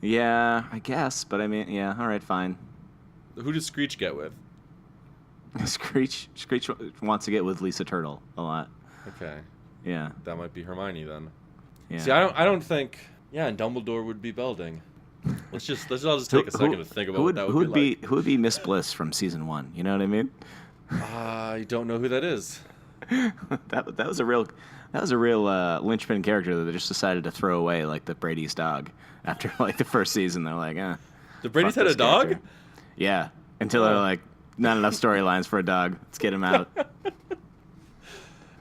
Yeah, I guess. But I mean, yeah. All right, fine. Who does Screech get with? Screech wants to get with Lisa Turtle a lot. Okay. Yeah. That might be Hermione then. Yeah. See, I don't think. Yeah, and Dumbledore would be Belding. Let's all just take a second to think about what that would be like. Who would be Miss Bliss from season 1? You know what I mean? I don't know who that is. that was a real linchpin character that they just decided to throw away like the Brady's dog after like the first season. They're like, The Brady's fuck had a this dog? character. Yeah, until they're like, not enough storylines for a dog. Let's get him out.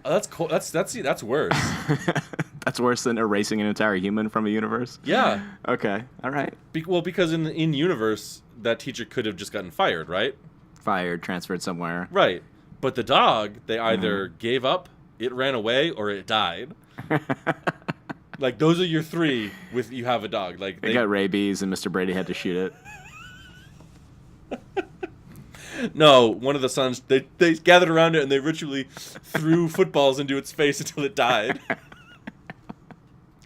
Oh, that's cool. That's worse. That's worse than erasing an entire human from a universe. Yeah. Okay. All right. Because in universe that teacher could have just gotten fired, right? Fired, transferred somewhere. Right. But the dog, they either gave up, it ran away, or it died. Like those are your three. With you have a dog. Like They got rabies, and Mr. Brady had to shoot it. No, one of the sons, they gathered around it and they ritually threw footballs into its face until it died.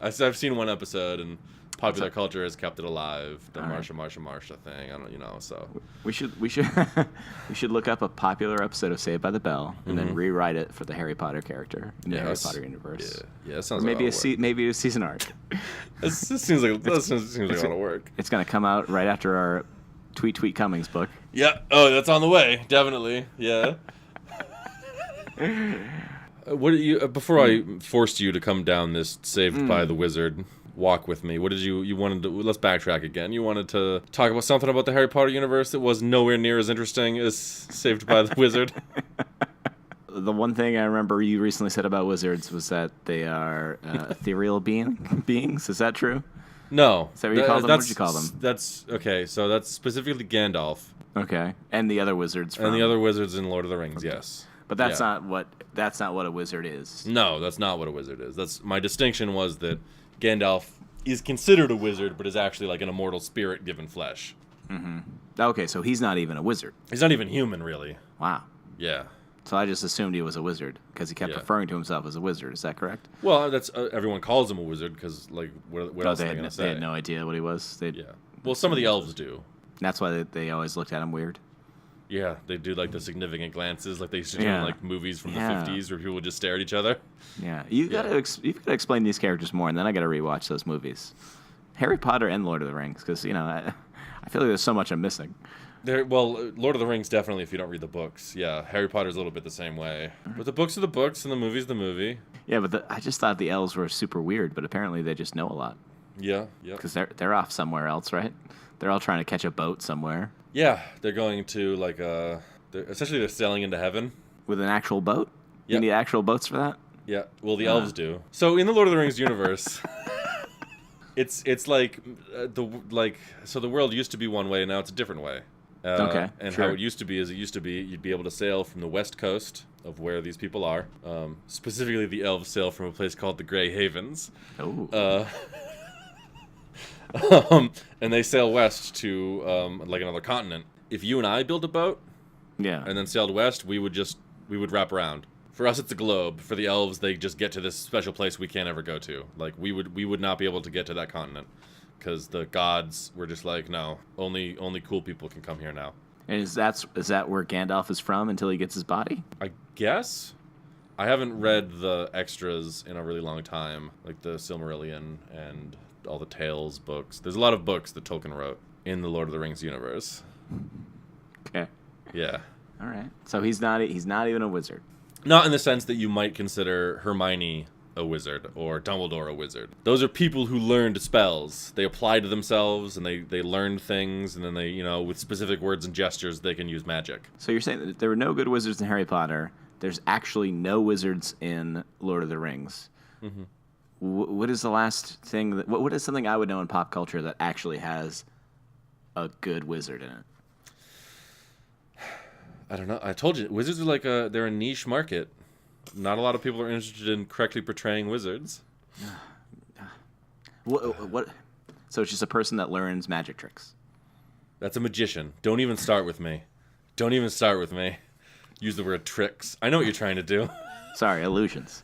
I've seen one episode, and popular culture has kept it alive. The Marsha thing. I don't, so. We should we should look up a popular episode of Saved by the Bell and then rewrite it for the Harry Potter character in the Harry Potter universe. Yeah, that sounds or maybe like maybe a season arc. This seems like a lot of work. It's gonna come out right after our Tweet Cummings book. Yeah. Oh, that's on the way. Definitely. Yeah. What did you before I forced you to come down this Saved by the Wizard walk with me? What did you wanted to? Let's backtrack again. You wanted to talk about something about the Harry Potter universe that was nowhere near as interesting as Saved by the Wizard. The one thing I remember you recently said about wizards was that they are ethereal beings. Is that true? No. Is that what you call them? What did you call them? That's okay. So that's specifically Gandalf. Okay, and the other wizards. And the other wizards in Lord of the Rings. Yes. But that's not what a wizard is. No, that's not what a wizard is. That's my distinction was that Gandalf is considered a wizard, but is actually like an immortal spirit given flesh. Mm-hmm. Okay, so he's not even a wizard. He's not even human, really. Wow. Yeah. So I just assumed he was a wizard because he kept referring to himself as a wizard. Is that correct? Well, that's everyone calls him a wizard because, like, what else are they going to say? They had no idea what he was. Yeah. Well, some of the elves do. That's why they always looked at him weird. Yeah, they do like the significant glances, like they used to do in like movies from the 50s, where people would just stare at each other. Yeah, you've got to explain these characters more, and then I got to rewatch those movies, Harry Potter and Lord of the Rings, because I feel like there's so much I'm missing. Lord of the Rings definitely if you don't read the books. Yeah, Harry Potter's a little bit the same way, but the books are the books, and the movie's the movie. Yeah, but I just thought the elves were super weird, but apparently they just know a lot. Yeah. Because they're off somewhere else, right? They're all trying to catch a boat somewhere. Yeah, they're going to essentially they're sailing into heaven with an actual boat. Yep. You need actual boats for that. Yeah, well the elves do. So in the Lord of the Rings universe, it's like so the world used to be one way and now it's a different way. Okay. And how it used to be is you'd be able to sail from the west coast of where these people are. Specifically, the elves sail from a place called the Grey Havens. Oh. And they sail west to like another continent. If you and I build a boat, and then sailed west, we would wrap around. For us, it's a globe. For the elves, they just get to this special place we can't ever go to. Like we would not be able to get to that continent because the gods were just like, no, only cool people can come here now. And is that where Gandalf is from until he gets his body? I guess. I haven't read the extras in a really long time, like the Silmarillion and all the Tales books. There's a lot of books that Tolkien wrote in the Lord of the Rings universe. Okay. Yeah. All right. So he's not even a wizard. Not in the sense that you might consider Hermione a wizard or Dumbledore a wizard. Those are people who learned spells. They apply to themselves and they learn things, and then they, with specific words and gestures, they can use magic. So you're saying that there were no good wizards in Harry Potter. There's actually no wizards in Lord of the Rings. Mm-hmm. What is the last thing what is something I would know in pop culture that actually has a good wizard in it? I don't know. I told you, wizards are they're a niche market. Not a lot of people are interested in correctly portraying wizards. What? So it's just a person that learns magic tricks. That's a magician. Don't even start with me. Don't even start with me. Use the word tricks. I know what you're trying to do. Sorry, illusions.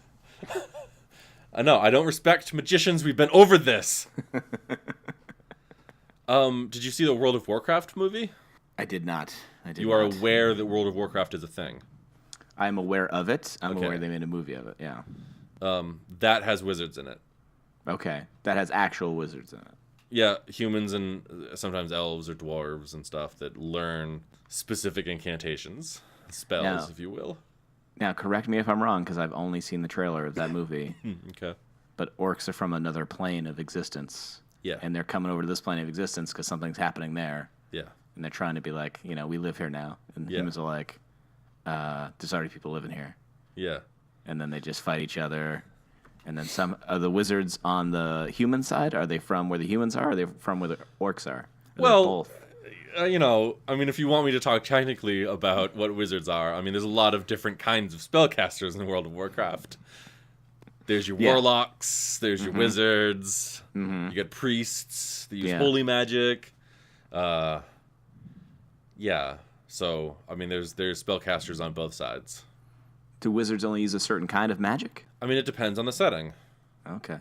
I know. I don't respect magicians. We've been over this. Did you see the World of Warcraft movie? I did not. You are aware that World of Warcraft is a thing. I'm aware of it. I'm aware they made a movie of it, yeah. That has wizards in it. Okay. That has actual wizards in it. Yeah, humans and sometimes elves or dwarves and stuff that learn specific incantations, spells, if you will. Now, correct me if I'm wrong, because I've only seen the trailer of that movie. Okay. But orcs are from another plane of existence. Yeah. And they're coming over to this plane of existence because something's happening there. Yeah. And they're trying to be like, we live here now. And humans are like, there's already people living here. Yeah. And then they just fight each other. And then are the wizards on the human side? Are they from where the humans are? Or are they from where the orcs are? Well, both? If you want me to talk technically about what wizards are, there's a lot of different kinds of spellcasters in the World of Warcraft. There's your warlocks, there's your wizards, you get priests that use holy magic. So, there's spellcasters on both sides. Do wizards only use a certain kind of magic? It depends on the setting. Okay.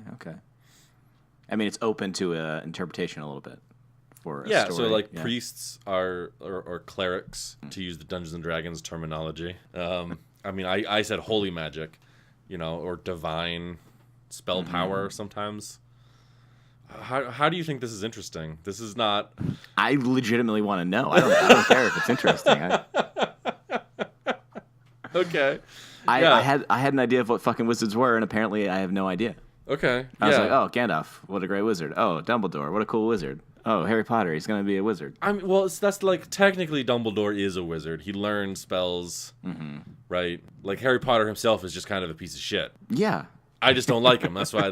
It's open to interpretation a little bit for a story. So priests or clerics, to use the Dungeons and Dragons terminology. I said holy magic, or divine spell power sometimes. How do you think this is interesting? This is not... I legitimately want to know. I don't care if it's interesting. Okay. I had an idea of what fucking wizards were, and apparently I have no idea. Okay. I was like, oh, Gandalf, what a great wizard. Oh, Dumbledore, what a cool wizard. Oh, Harry Potter, he's going to be a wizard. That's technically Dumbledore is a wizard. He learns spells, right? Like Harry Potter himself is just kind of a piece of shit. Yeah. I just don't like him. That's why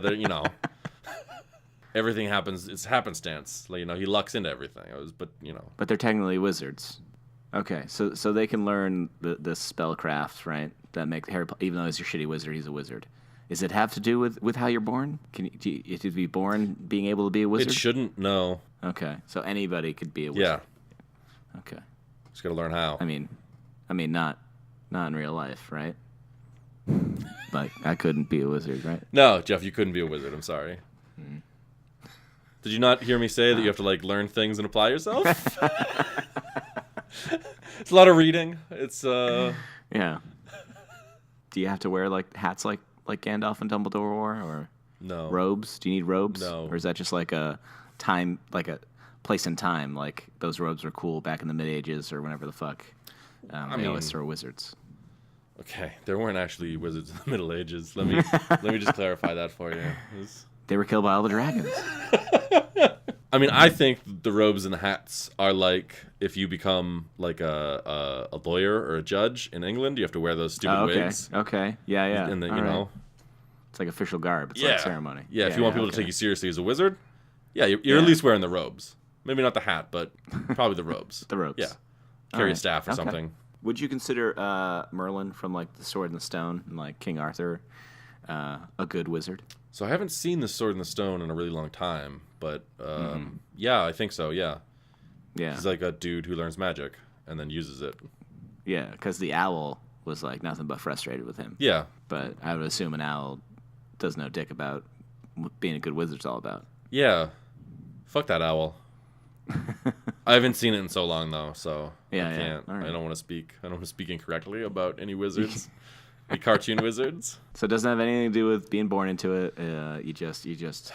everything happens. It's happenstance. He lucks into everything. But they're technically wizards. Okay, so they can learn the spellcraft, right? That make Harry, even though he's a shitty wizard, he's a wizard. Does it have to do with how you're born? Do you have to be born being able to be a wizard? It shouldn't. No. Okay, so anybody could be a wizard. Yeah. Okay. Just gotta learn how. Not in real life, right? Like I couldn't be a wizard, right? No, Jeff, you couldn't be a wizard. I'm sorry. Did you not hear me say that you have to learn things and apply yourself? It's a lot of reading. It's Yeah. Do you have to wear hats like Gandalf and Dumbledore wore, or no robes? Do you need robes? No. Or is that just a time, a place and time? Like those robes were cool back in the Mid Ages or whenever the fuck. They always throw wizards. Okay, there weren't actually wizards in the Middle Ages. Let me just clarify that for you. They were killed by all the dragons. I think the robes and the hats are if you become a lawyer or a judge in England, you have to wear those stupid wigs. Okay. Yeah. And then, right. It's like official garb. It's like ceremony. Yeah, if you want people to take you seriously as a wizard, you're at least wearing the robes. Maybe not the hat, but probably the robes. The robes. Yeah. Carry a staff or something. Would you consider Merlin from The Sword and the Stone and King Arthur a good wizard? So I haven't seen The Sword and the Stone in a really long time, but yeah, I think so, yeah. Yeah. He's like a dude who learns magic and then uses it. Yeah, because the owl was nothing but frustrated with him. Yeah. But I would assume an owl does know dick about what being a good wizard's all about. Yeah. Fuck that owl. I haven't seen it in so long though, so I can't. Right. I don't want to speak. I don't want to speak incorrectly about any wizards. Be cartoon wizards. So it doesn't have anything to do with being born into it. You just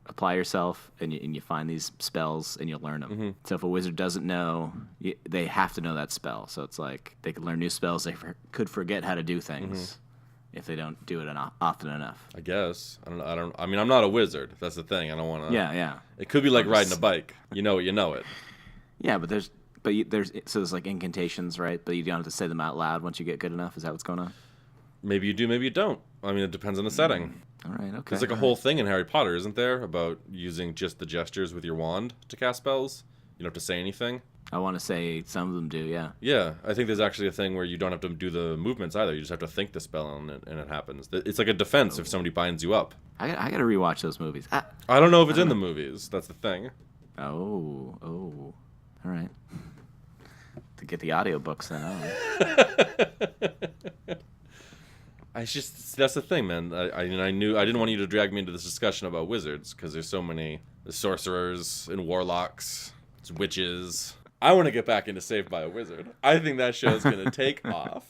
apply yourself and you find these spells and you learn them. Mm-hmm. So if a wizard doesn't know, they have to know that spell. So it's like they could learn new spells. They could forget how to do things if they don't do it often enough. I guess. I mean, I'm not a wizard. That's the thing. I don't want to. Yeah. It could be like riding a bike. You know it. You know it. Yeah, but there's like incantations, right? But you don't have to say them out loud once you get good enough. Is that what's going on? Maybe you do. Maybe you don't. I mean, it depends on the setting. All right. Okay. There's like a whole thing in Harry Potter, isn't there, about using just the gestures with your wand to cast spells? You don't have to say anything. I want to say some of them do, yeah. Yeah, I think there's actually a thing where you don't have to do the movements either. You just have to think the spell and it happens. It's like a defense if somebody binds you up. I got to rewatch those movies. I don't know if it's in the movies. That's the thing. Oh. All right. To get the audiobooks then. That's the thing, man. I didn't want you to drag me into this discussion about wizards because there's so many sorcerers and warlocks, witches. I want to get back into Saved by a Wizard. I think that show's going to take off.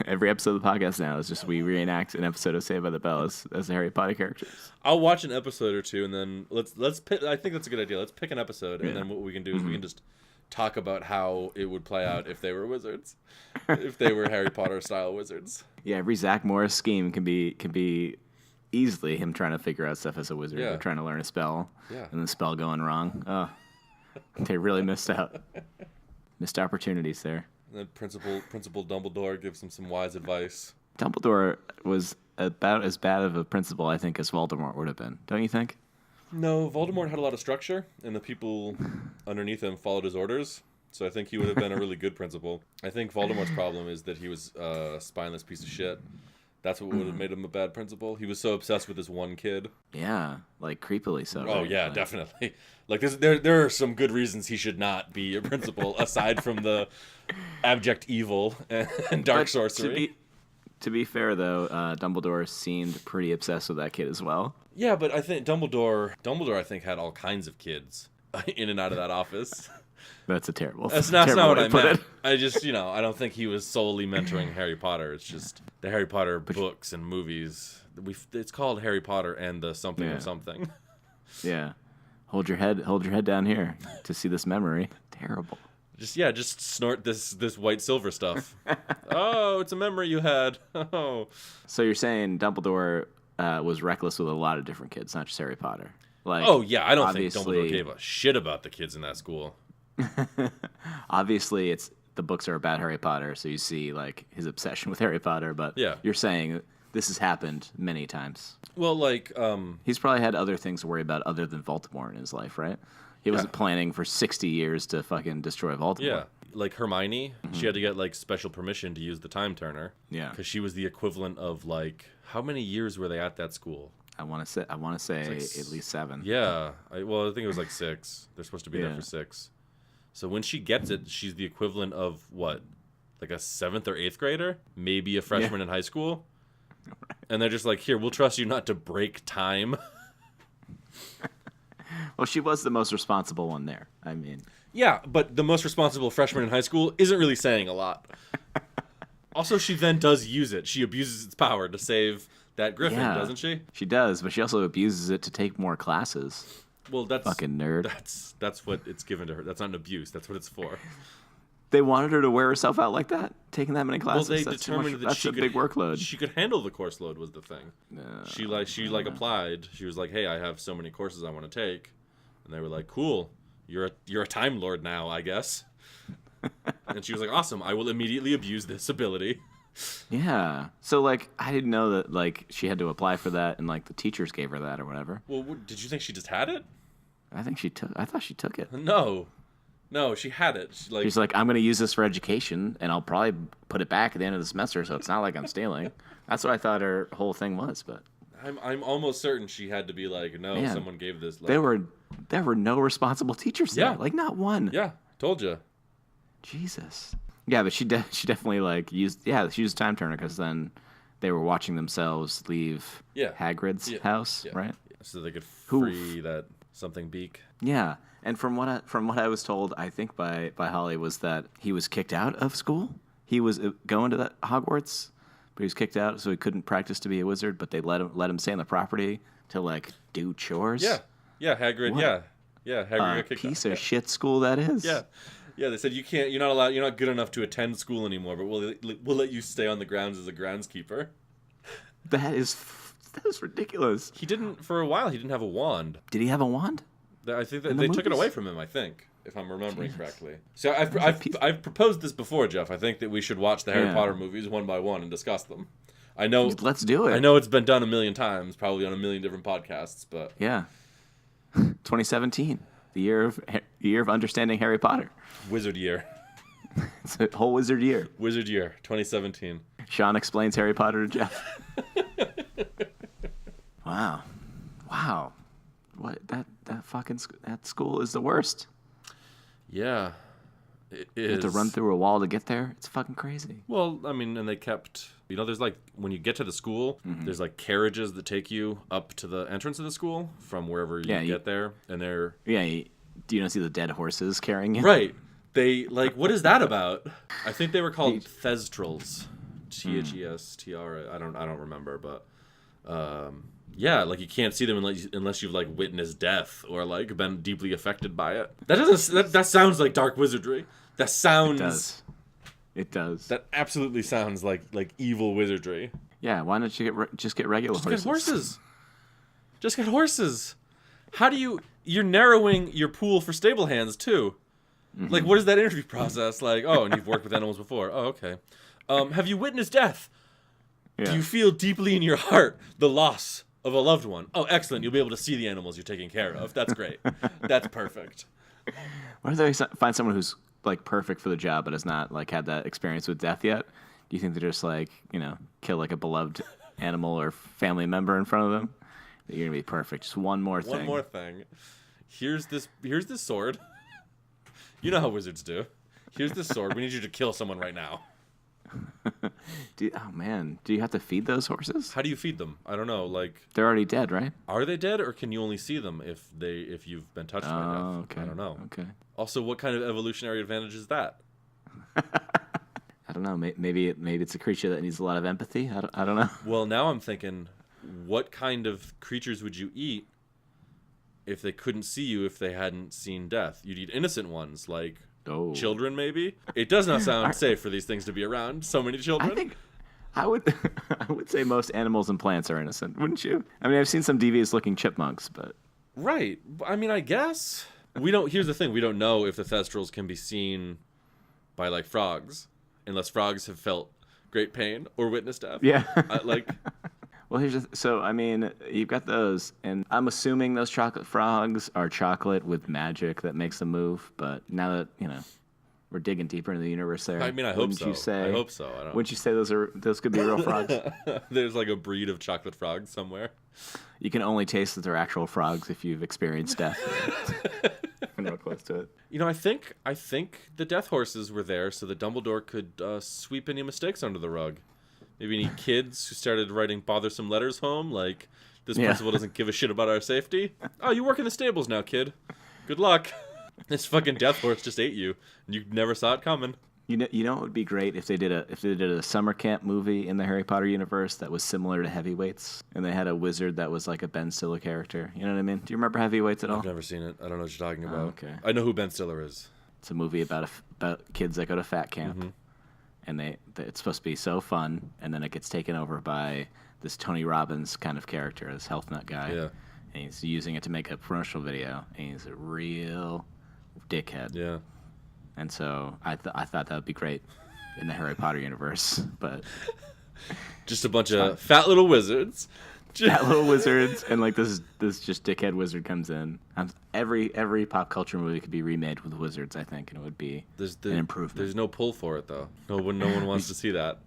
Every episode of the podcast now is just we reenact an episode of Saved by the Bell as the Harry Potter characters. I'll watch an episode or two, and then let's pick. I think that's a good idea. Let's pick an episode, and then what we can do is we can just talk about how it would play out if they were wizards, if they were Harry Potter style wizards. Yeah, every Zach Morris scheme can be easily him trying to figure out stuff as a wizard or trying to learn a spell, and the spell going wrong. Oh, they really missed out. Missed opportunities there. And then Principal Dumbledore gives him some wise advice. Dumbledore was about as bad of a principal, I think, as Voldemort would have been. Don't you think? No, Voldemort had a lot of structure, and the people underneath him followed his orders. So I think he would have been a really good principal. I think Voldemort's problem is that he was a spineless piece of shit. That's what would have made him a bad principal. He was so obsessed with this one kid. Yeah, like creepily so. Oh, right? yeah, definitely. Like, there are some good reasons he should not be a principal, aside from the abject evil and dark sorcery. To be fair, though, Dumbledore seemed pretty obsessed with that kid as well. Yeah, but I think Dumbledore, I think, had all kinds of kids in and out of that office. That's a terrible. That's not what I meant. I just, I don't think he was solely mentoring Harry Potter. It's just the Harry Potter books and movies. It's called Harry Potter and the something of something. Yeah. Hold your head down here to see this memory. Terrible. Just snort this white silver stuff. Oh, it's a memory you had. Oh. So you're saying Dumbledore was reckless with a lot of different kids, not just Harry Potter. Like, oh yeah, I don't think Dumbledore gave a shit about the kids in that school. Obviously, the books are about Harry Potter, so you see like his obsession with Harry Potter. But you're saying this has happened many times. Well, like he's probably had other things to worry about other than Voldemort in his life, right? He wasn't planning for 60 years to fucking destroy Voldemort. Yeah, like Hermione, she had to get like special permission to use the time turner. Yeah, because she was the equivalent of like how many years were they at that school? I want to say like at least 7. Yeah, I think it was like 6. They're supposed to be there for 6. So when she gets it, she's the equivalent of what, like a 7th or 8th grader, maybe a freshman in high school. Right. And they're just like, here, we'll trust you not to break time. Well, she was the most responsible one there. I mean, yeah, but the most responsible freshman in high school isn't really saying a lot. Also, she then does use it. She abuses its power to save that Griffin, doesn't she? She does, but she also abuses it to take more classes. Well, that's fucking nerd. That's what it's given to her. That's not an abuse. That's what it's for. They wanted her to wear herself out like that, taking that many classes. Well, they determined that that's a big workload. She could handle the course load. Was the thing. She applied. She was like, "Hey, I have so many courses I want to take," and they were like, "Cool, you're a Time Lord now, I guess." And she was like, "Awesome, I will immediately abuse this ability." Yeah. So, like, I didn't know that, like, she had to apply for that and, like, the teachers gave her that or whatever. Well, did you think she just had it? I thought she took it. No, she had it. She's like, I'm going to use this for education, and I'll probably put it back at the end of the semester, so it's not like I'm stealing. That's what I thought her whole thing was, but... I'm almost certain she had to be like, no, man, someone gave this... Like... There were no responsible teachers there. Like, not one. Yeah, told you. Jesus. Yeah, but she definitely like used she used time turner because then they were watching themselves leave Hagrid's house, right? Yeah. So they could free that something beak. Yeah, and from what I was told, I think by Holly was that he was kicked out of school he was going to that Hogwarts, but he was kicked out, so he couldn't practice to be a wizard. But they let him stay on the property to like do chores. Yeah, Hagrid. What? Yeah, Hagrid got kicked Piece out. of shit school that is. Yeah. They said you're not allowed. You're not good enough to attend school anymore. But we'll let you stay on the grounds as a groundskeeper. That is ridiculous. He didn't for a while. He didn't have a wand. Did he have a wand? I think that In the they took it movies? away from him. I think, if I'm remembering correctly. So I've proposed this before, Jeff. I think that we should watch the Harry Potter movies one by one and discuss them. I know. Let's do it. I know it's been done a million times, probably on a million different podcasts, but Yeah. 2017, the year of understanding Harry Potter. Wizard year. It's a whole wizard year. Wizard year, 2017. Sean explains Harry Potter to Jeff. Wow. What that fucking that school is the worst. Yeah, it is. You have to run through a wall to get there. It's fucking crazy. Well, I mean, and they kept, there's like, when you get to the school, there's like carriages that take you up to the entrance of the school from wherever you get there, and they're... Yeah, do you not see the dead horses carrying you? Right. They, like, what is that about? I think they were called thestrals. Thestr. I don't remember, but... yeah, like you can't see them unless you've like witnessed death or like been deeply affected by it. That sounds like dark wizardry. That sounds. It does. That absolutely sounds like evil wizardry. Yeah, why don't you just get regular horses? Get horses. Just get horses. How do you're narrowing your pool for stable hands too? Like, what is that interview process like? Oh, and you've worked with animals before. Oh, okay. Have you witnessed death? Yeah. Do you feel deeply in your heart the loss of a loved one? Oh, excellent. You'll be able to see the animals you're taking care of. That's great. That's perfect. What if they find someone who's like perfect for the job but has not like had that experience with death yet? Do you think they're just like, kill like a beloved animal or family member in front of them? You're gonna be perfect. Just one more thing. One more thing. Here's this sword. You know how wizards do. Here's this sword. We need you to kill someone right now. Oh man, do you have to feed those horses? How do you feed them? I don't know. Like, they're already dead, right? are they dead, or can you only see them if you've been touched by death? Okay. I don't know. Okay. Also, what kind of evolutionary advantage is that? I don't know. Maybe it's a creature that needs a lot of empathy. I don't know. Well, now I'm thinking, what kind of creatures would you eat if they couldn't see you if they hadn't seen death? You'd eat innocent ones, like children, maybe. It does not sound safe for these things to be around. So many children. I think I would say most animals and plants are innocent, wouldn't you? I mean, I've seen some devious looking chipmunks, but right. I mean, I guess we don't. Here's the thing: we don't know if the thestrals can be seen by like frogs, unless frogs have felt great pain or witnessed death. Yeah. Well, so I mean, you've got those, and I'm assuming those chocolate frogs are chocolate with magic that makes them move. But now that we're digging deeper into the universe, there. I mean, I hope so. I hope so. Wouldn't you say those could be real frogs? There's like a breed of chocolate frogs somewhere. You can only taste that they're actual frogs if you've experienced death. I'm real close to it. I think the death horses were there so that Dumbledore could sweep any mistakes under the rug. Maybe any kids who started writing bothersome letters home, like, this principal doesn't give a shit about our safety. Oh, you work in the stables now, kid. Good luck. This fucking death horse just ate you, and you never saw it coming. You know what would be great if they did a summer camp movie in the Harry Potter universe that was similar to Heavyweights, and they had a wizard that was like a Ben Stiller character. You know what I mean? Do you remember Heavyweights at all? I've never seen it. I don't know what you're talking about. Oh, okay. I know who Ben Stiller is. It's a movie about kids that go to fat camp, and it's supposed to be so fun, and then it gets taken over by this Tony Robbins kind of character, this health nut guy. Yeah. And he's using it to make a promotional video, and he's a real dickhead. Yeah. And so I thought that would be great in the Harry Potter universe, but just a bunch of fat little wizards. Fat little wizards, and like this just dickhead wizard comes in. Every pop culture movie could be remade with wizards, I think, and it would be an improvement. There's no pull for it though. No one wants to see that.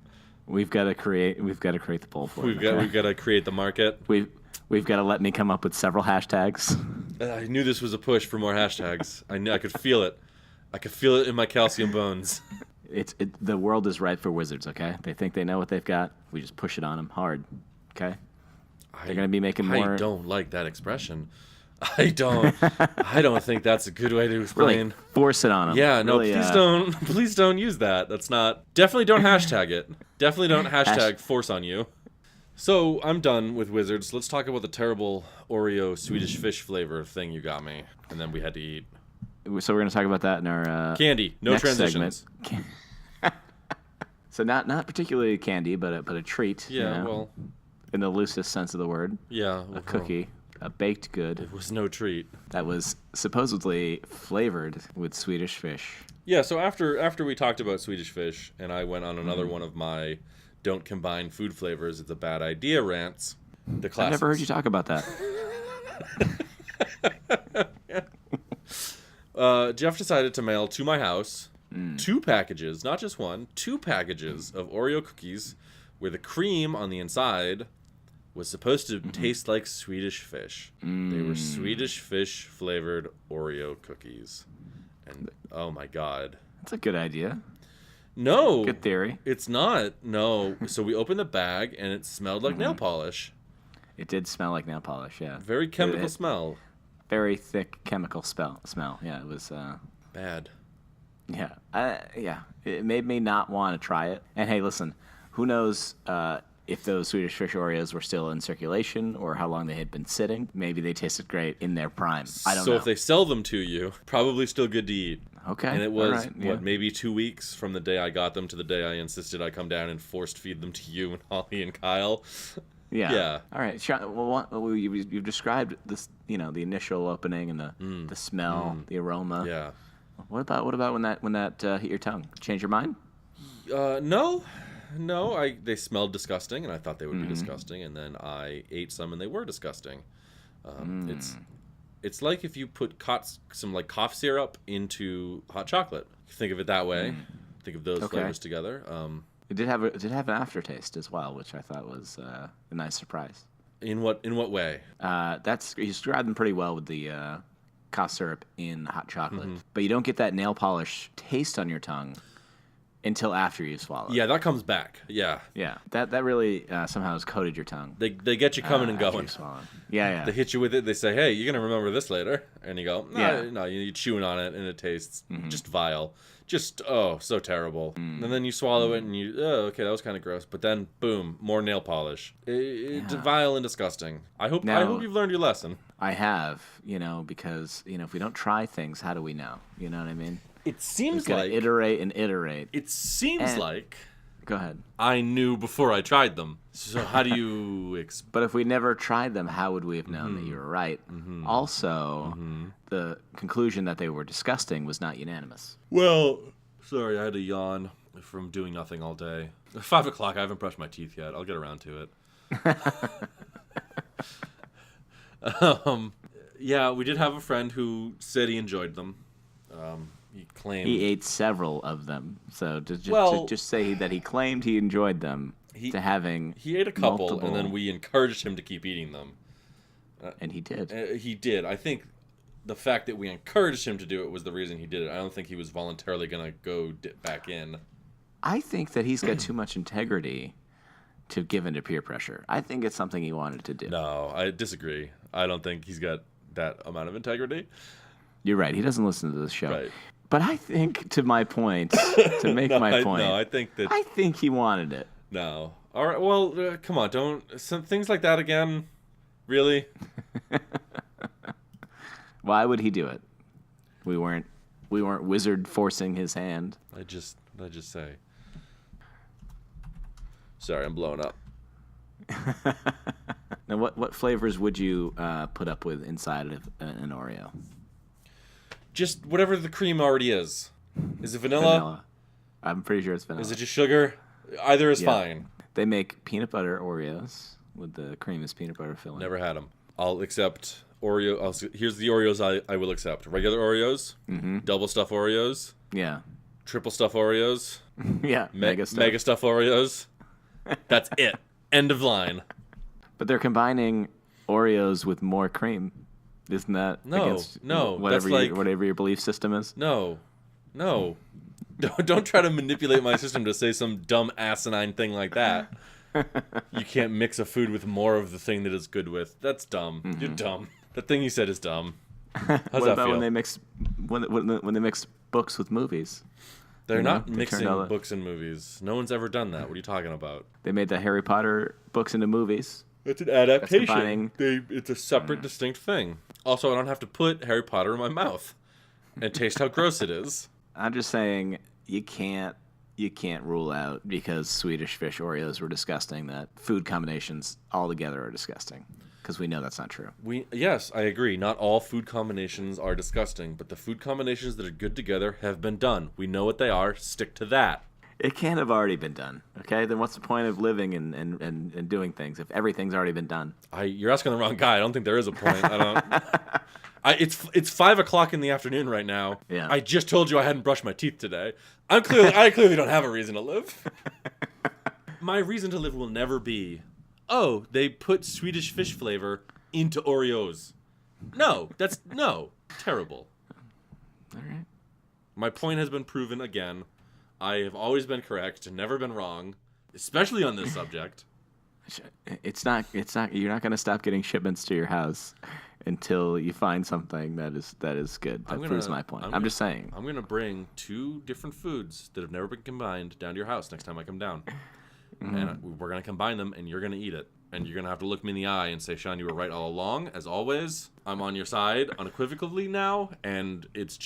We've got to create the pull for it. We've got to create the market. We've got to let me come up with several hashtags. I knew this was a push for more hashtags. I could feel it. I could feel it in my calcium bones. The world is ripe for wizards, okay? They think they know what they've got. We just push it on them hard, okay? They're going to be making more... I don't like that expression. I don't think that's a good way to explain. Really force it on them. Yeah, no, really, please don't use that. That's not, definitely don't hashtag it. Definitely don't hashtag force on you. So I'm done with Wizards. Let's talk about the terrible Oreo Swedish fish flavor thing you got me, and then we had to eat. So we're going to talk about that in our candy. No next transitions. Segment. So not particularly candy, but a treat. Yeah, well, in the loosest sense of the word. Yeah, a cookie, a baked good. It was no treat. That was supposedly flavored with Swedish fish. Yeah. So after we talked about Swedish fish, and I went on another one of my "don't combine food flavors, it's a bad idea" rants. The classics. I've never heard you talk about that. Jeff decided to mail to my house 2 packages, not just one, 2 packages of Oreo cookies where the cream on the inside was supposed to taste like Swedish fish. They were Swedish fish flavored Oreo cookies. And oh my God. That's a good idea. No. Good theory. It's not. No. So we opened the bag and it smelled like nail polish. It did smell like nail polish, yeah. Very chemical smell. Very thick chemical smell. Yeah, it was bad. Yeah. Yeah. It made me not want to try it. And hey, listen, who knows if those Swedish Fish Oreos were still in circulation or how long they had been sitting. Maybe they tasted great in their prime. I don't know. So if they sell them to you, probably still good to eat. Okay. And it was, yeah. maybe 2 weeks from the day I got them to the day I insisted I come down and forced feed them to you and Holly and Kyle. Yeah. Yeah. All right. Well, you've described this, the initial opening and the smell, the aroma. Yeah. What about when that hit your tongue? Change your mind? No. They smelled disgusting, and I thought they would be disgusting, and then I ate some, and they were disgusting. It's like if you put some like cough syrup into hot chocolate. Think of it that way. Think of those flavors together. It did have an aftertaste as well, which I thought was a nice surprise. In what way? You described them pretty well with the cough syrup in hot chocolate, but you don't get that nail polish taste on your tongue until after you swallow. Yeah, that comes back. Yeah. Yeah, that really somehow has coated your tongue. They get you coming and going. Yeah. They hit you with it. They say, "Hey, you're gonna remember this later," and you go, "No, you're chewing on it, and it tastes just vile, just so terrible." And then you swallow it, and okay, that was kind of gross. But then, boom, more nail polish. It's vile and disgusting. I hope you've learned your lesson. I have, because if we don't try things, how do we know? You know what I mean? It seems like iterate and iterate. It seems like. Go ahead. I knew before I tried them. So how do you But if we never tried them, how would we have known that you were right? Also, the conclusion that they were disgusting was not unanimous. Well, sorry, I had a yawn from doing nothing all day. 5 o'clock, I haven't brushed my teeth yet. I'll get around to it. Yeah, we did have a friend who said he enjoyed them. He claimed he ate several of them. So to just say that he claimed he enjoyed them, he ate a couple, and then we encouraged him to keep eating them. And he did. He did. I think the fact that we encouraged him to do it was the reason he did it. I don't think he was voluntarily going to go dip back in. I think that he's got too much integrity to give into peer pressure. I think it's something he wanted to do. No, I disagree. I don't think he's got that amount of integrity. You're right. He doesn't listen to this show. Right. But I think, to my point, I think he wanted it. No. All right. Well, come on. Don't things like that again. Really? Why would he do it? We weren't wizard forcing his hand. I just say. Sorry, I'm blowing up. Now, what flavors would you put up with inside of an Oreo? Just whatever the cream already is. Is it vanilla? I'm pretty sure it's vanilla. Is it just sugar? Either is fine. They make peanut butter Oreos with the cream as peanut butter filling. Never had them. I'll accept Oreo. Here's the Oreos I will accept. Regular Oreos, double stuff Oreos, triple stuff Oreos, mega stuff Oreos. That's it. End of line. But they're combining Oreos with more cream. Isn't that against whatever your belief system is? No. Don't try to manipulate my system to say some dumb asinine thing like that. You can't mix a food with more of the thing that it's good with. That's dumb. You're dumb. That thing you said is dumb. How's What that about feel? when they mix when they mix books with movies? They're you know, not they mixing turned all the- books and movies. No one's ever done that. What are you talking about? They made the Harry Potter books into movies. It's an adaptation. combining- It's a separate, distinct thing. Also, I don't have to put Harry Potter in my mouth and taste how gross it is. I'm just saying you can't rule out because Swedish Fish Oreos were disgusting that food combinations altogether are disgusting. Because we know that's not true. Yes, I agree. Not all food combinations are disgusting, but the food combinations that are good together have been done. We know what they are. Stick to that. It can't have already been done. Okay, then what's the point of living and doing things if everything's already been done? You're asking the wrong guy. I don't think there is a point. I don't. It's 5 o'clock in the afternoon right now. Yeah. I just told you I hadn't brushed my teeth today. I clearly don't have a reason to live. My reason to live will never be, oh, they put Swedish fish flavor into Oreos. No, terrible. All right. My point has been proven again. I have always been correct, never been wrong, especially on this subject. It's not. You're not going to stop getting shipments to your house until you find something that is good. That proves my point. I'm just saying. I'm gonna bring 2 different foods that have never been combined down to your house next time I come down, and we're gonna combine them, and you're gonna eat it, and you're gonna have to look me in the eye and say, "Sean, you were right all along." As always, I'm on your side unequivocally now, and it's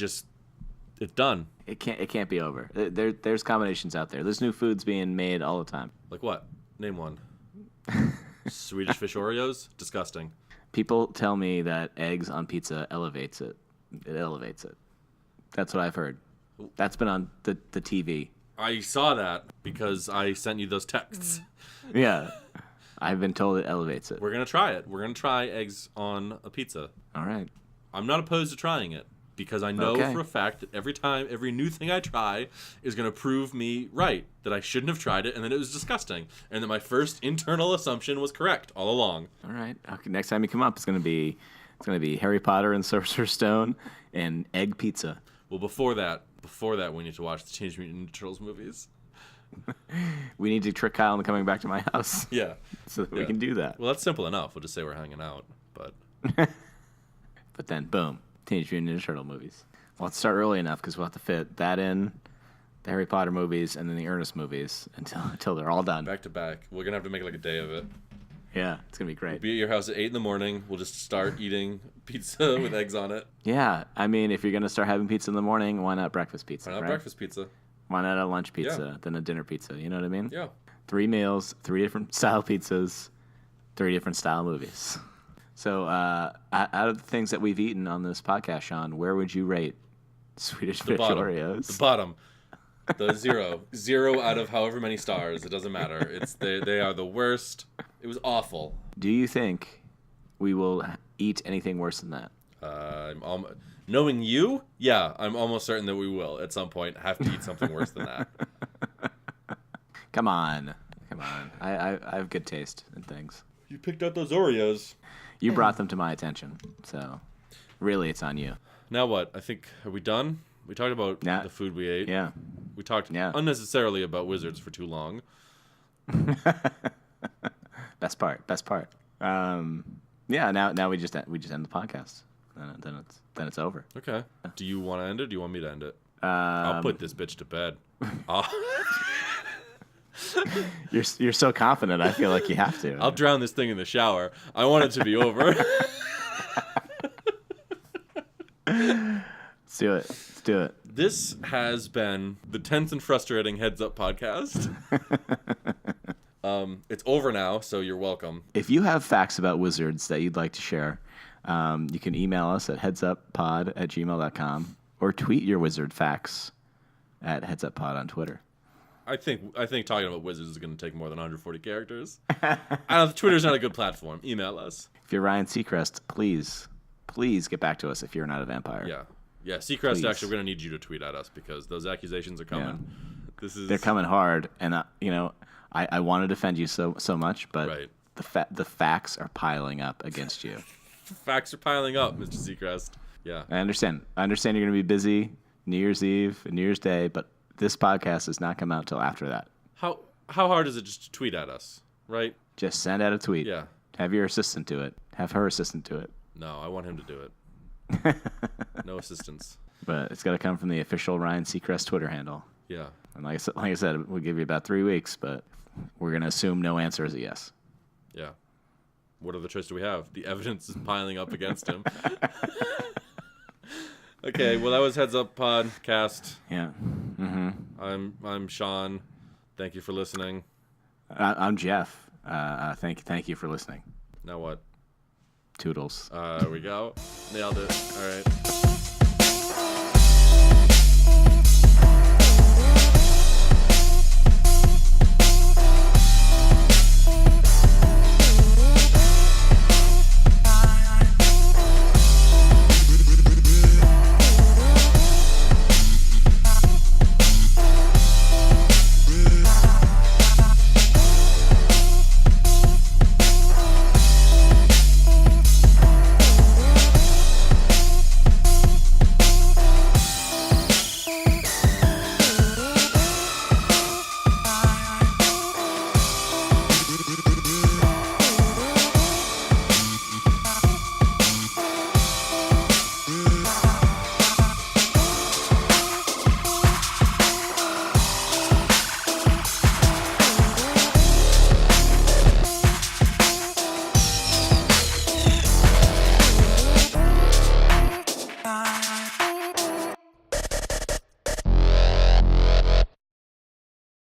done. It can't be over. There's combinations out there. There's new foods being made all the time. Like what? Name one. Swedish Fish Oreos? Disgusting. People tell me that eggs on pizza elevates it. It elevates it. That's what I've heard. That's been on the TV. I saw that because I sent you those texts. Yeah. I've been told it elevates it. We're going to try it. We're going to try eggs on a pizza. All right. I'm not opposed to trying it because I know for a fact that every new thing I try is going to prove me right, that I shouldn't have tried it and that it was disgusting and that my first internal assumption was correct all along. All right. Okay, next time you come up, it's going to be Harry Potter and Sorcerer's Stone and egg pizza. Well, before that, we need to watch the Teenage Mutant Ninja Turtles movies. We need to trick Kyle into coming back to my house. Yeah. So that we can do that. Well, that's simple enough. We'll just say we're hanging out, but... But then, boom, Teenage Mutant Ninja Turtle movies. Well, let's start early enough because we'll have to fit that in, the Harry Potter movies, and then the Ernest movies until they're all done. Back to back. We're going to have to make like a day of it. Yeah, it's going to be great. We'll be at your house at 8 in the morning. We'll just start eating pizza with eggs on it. Yeah, I mean, if you're going to start having pizza in the morning, why not breakfast pizza? Why not right? breakfast pizza? Why not a lunch pizza, then a dinner pizza? You know what I mean? Yeah. 3 meals, 3 different style pizzas, 3 different style movies. So, out of the things that we've eaten on this podcast, Sean, where would you rate Swedish Fish Oreos? The bottom. The 0. 0 out of however many stars. It doesn't matter. They are the worst. It was awful. Do you think we will eat anything worse than that? Knowing you, yeah, I'm almost certain that we will at some point have to eat something worse than that. Come on. I have good taste in things. You picked out those Oreos. You brought them to my attention, so really it's on you. Now what? I think, are we done? We talked about the food we ate. Yeah. We talked unnecessarily about wizards for too long. Best part. Yeah. Now we just end the podcast. Then it's over. Okay. Do you want to end it? Or do you want me to end it? I'll put this bitch to bed. You're so confident. I feel like you have to. I'll drown this thing in the shower. I want it to be over. Let's do it. This has been the tense and frustrating Heads Up podcast. It's over now, so you're welcome. If you have facts about wizards that you'd like to share, you can email us at headsuppod@gmail.com or tweet your wizard facts at headsuppod on Twitter. I think talking about wizards is going to take more than 140 characters. Twitter's not a good platform. Email us. If you're Ryan Seacrest, please get back to us if you're not a vampire. Yeah. Seacrest, please. Actually, we're going to need you to tweet at us because those accusations are coming. Yeah. They're coming hard, and I want to defend you so much, but the facts are piling up against you. Facts are piling up, Mr. Seacrest. Yeah. I understand. You're going to be busy New Year's Eve and New Year's Day, but this podcast does not come out till after that. How hard is it just to tweet at us, right? Just send out a tweet. Yeah. Have your assistant do it. Have her assistant do it. No, I want him to do it. No assistance. But it's got to come from the official Ryan Seacrest Twitter handle. Yeah. And like I said, we'll give you about 3 weeks, but we're going to assume no answer is a yes. Yeah. What other choice do we have? The evidence is piling up against him. Okay, well, that was Heads Up Podcast. Yeah. Mm-hmm. I'm Sean. Thank you for listening. I'm Jeff. Thank you for listening. Now what? Toodles. There we go. Nailed it. All right.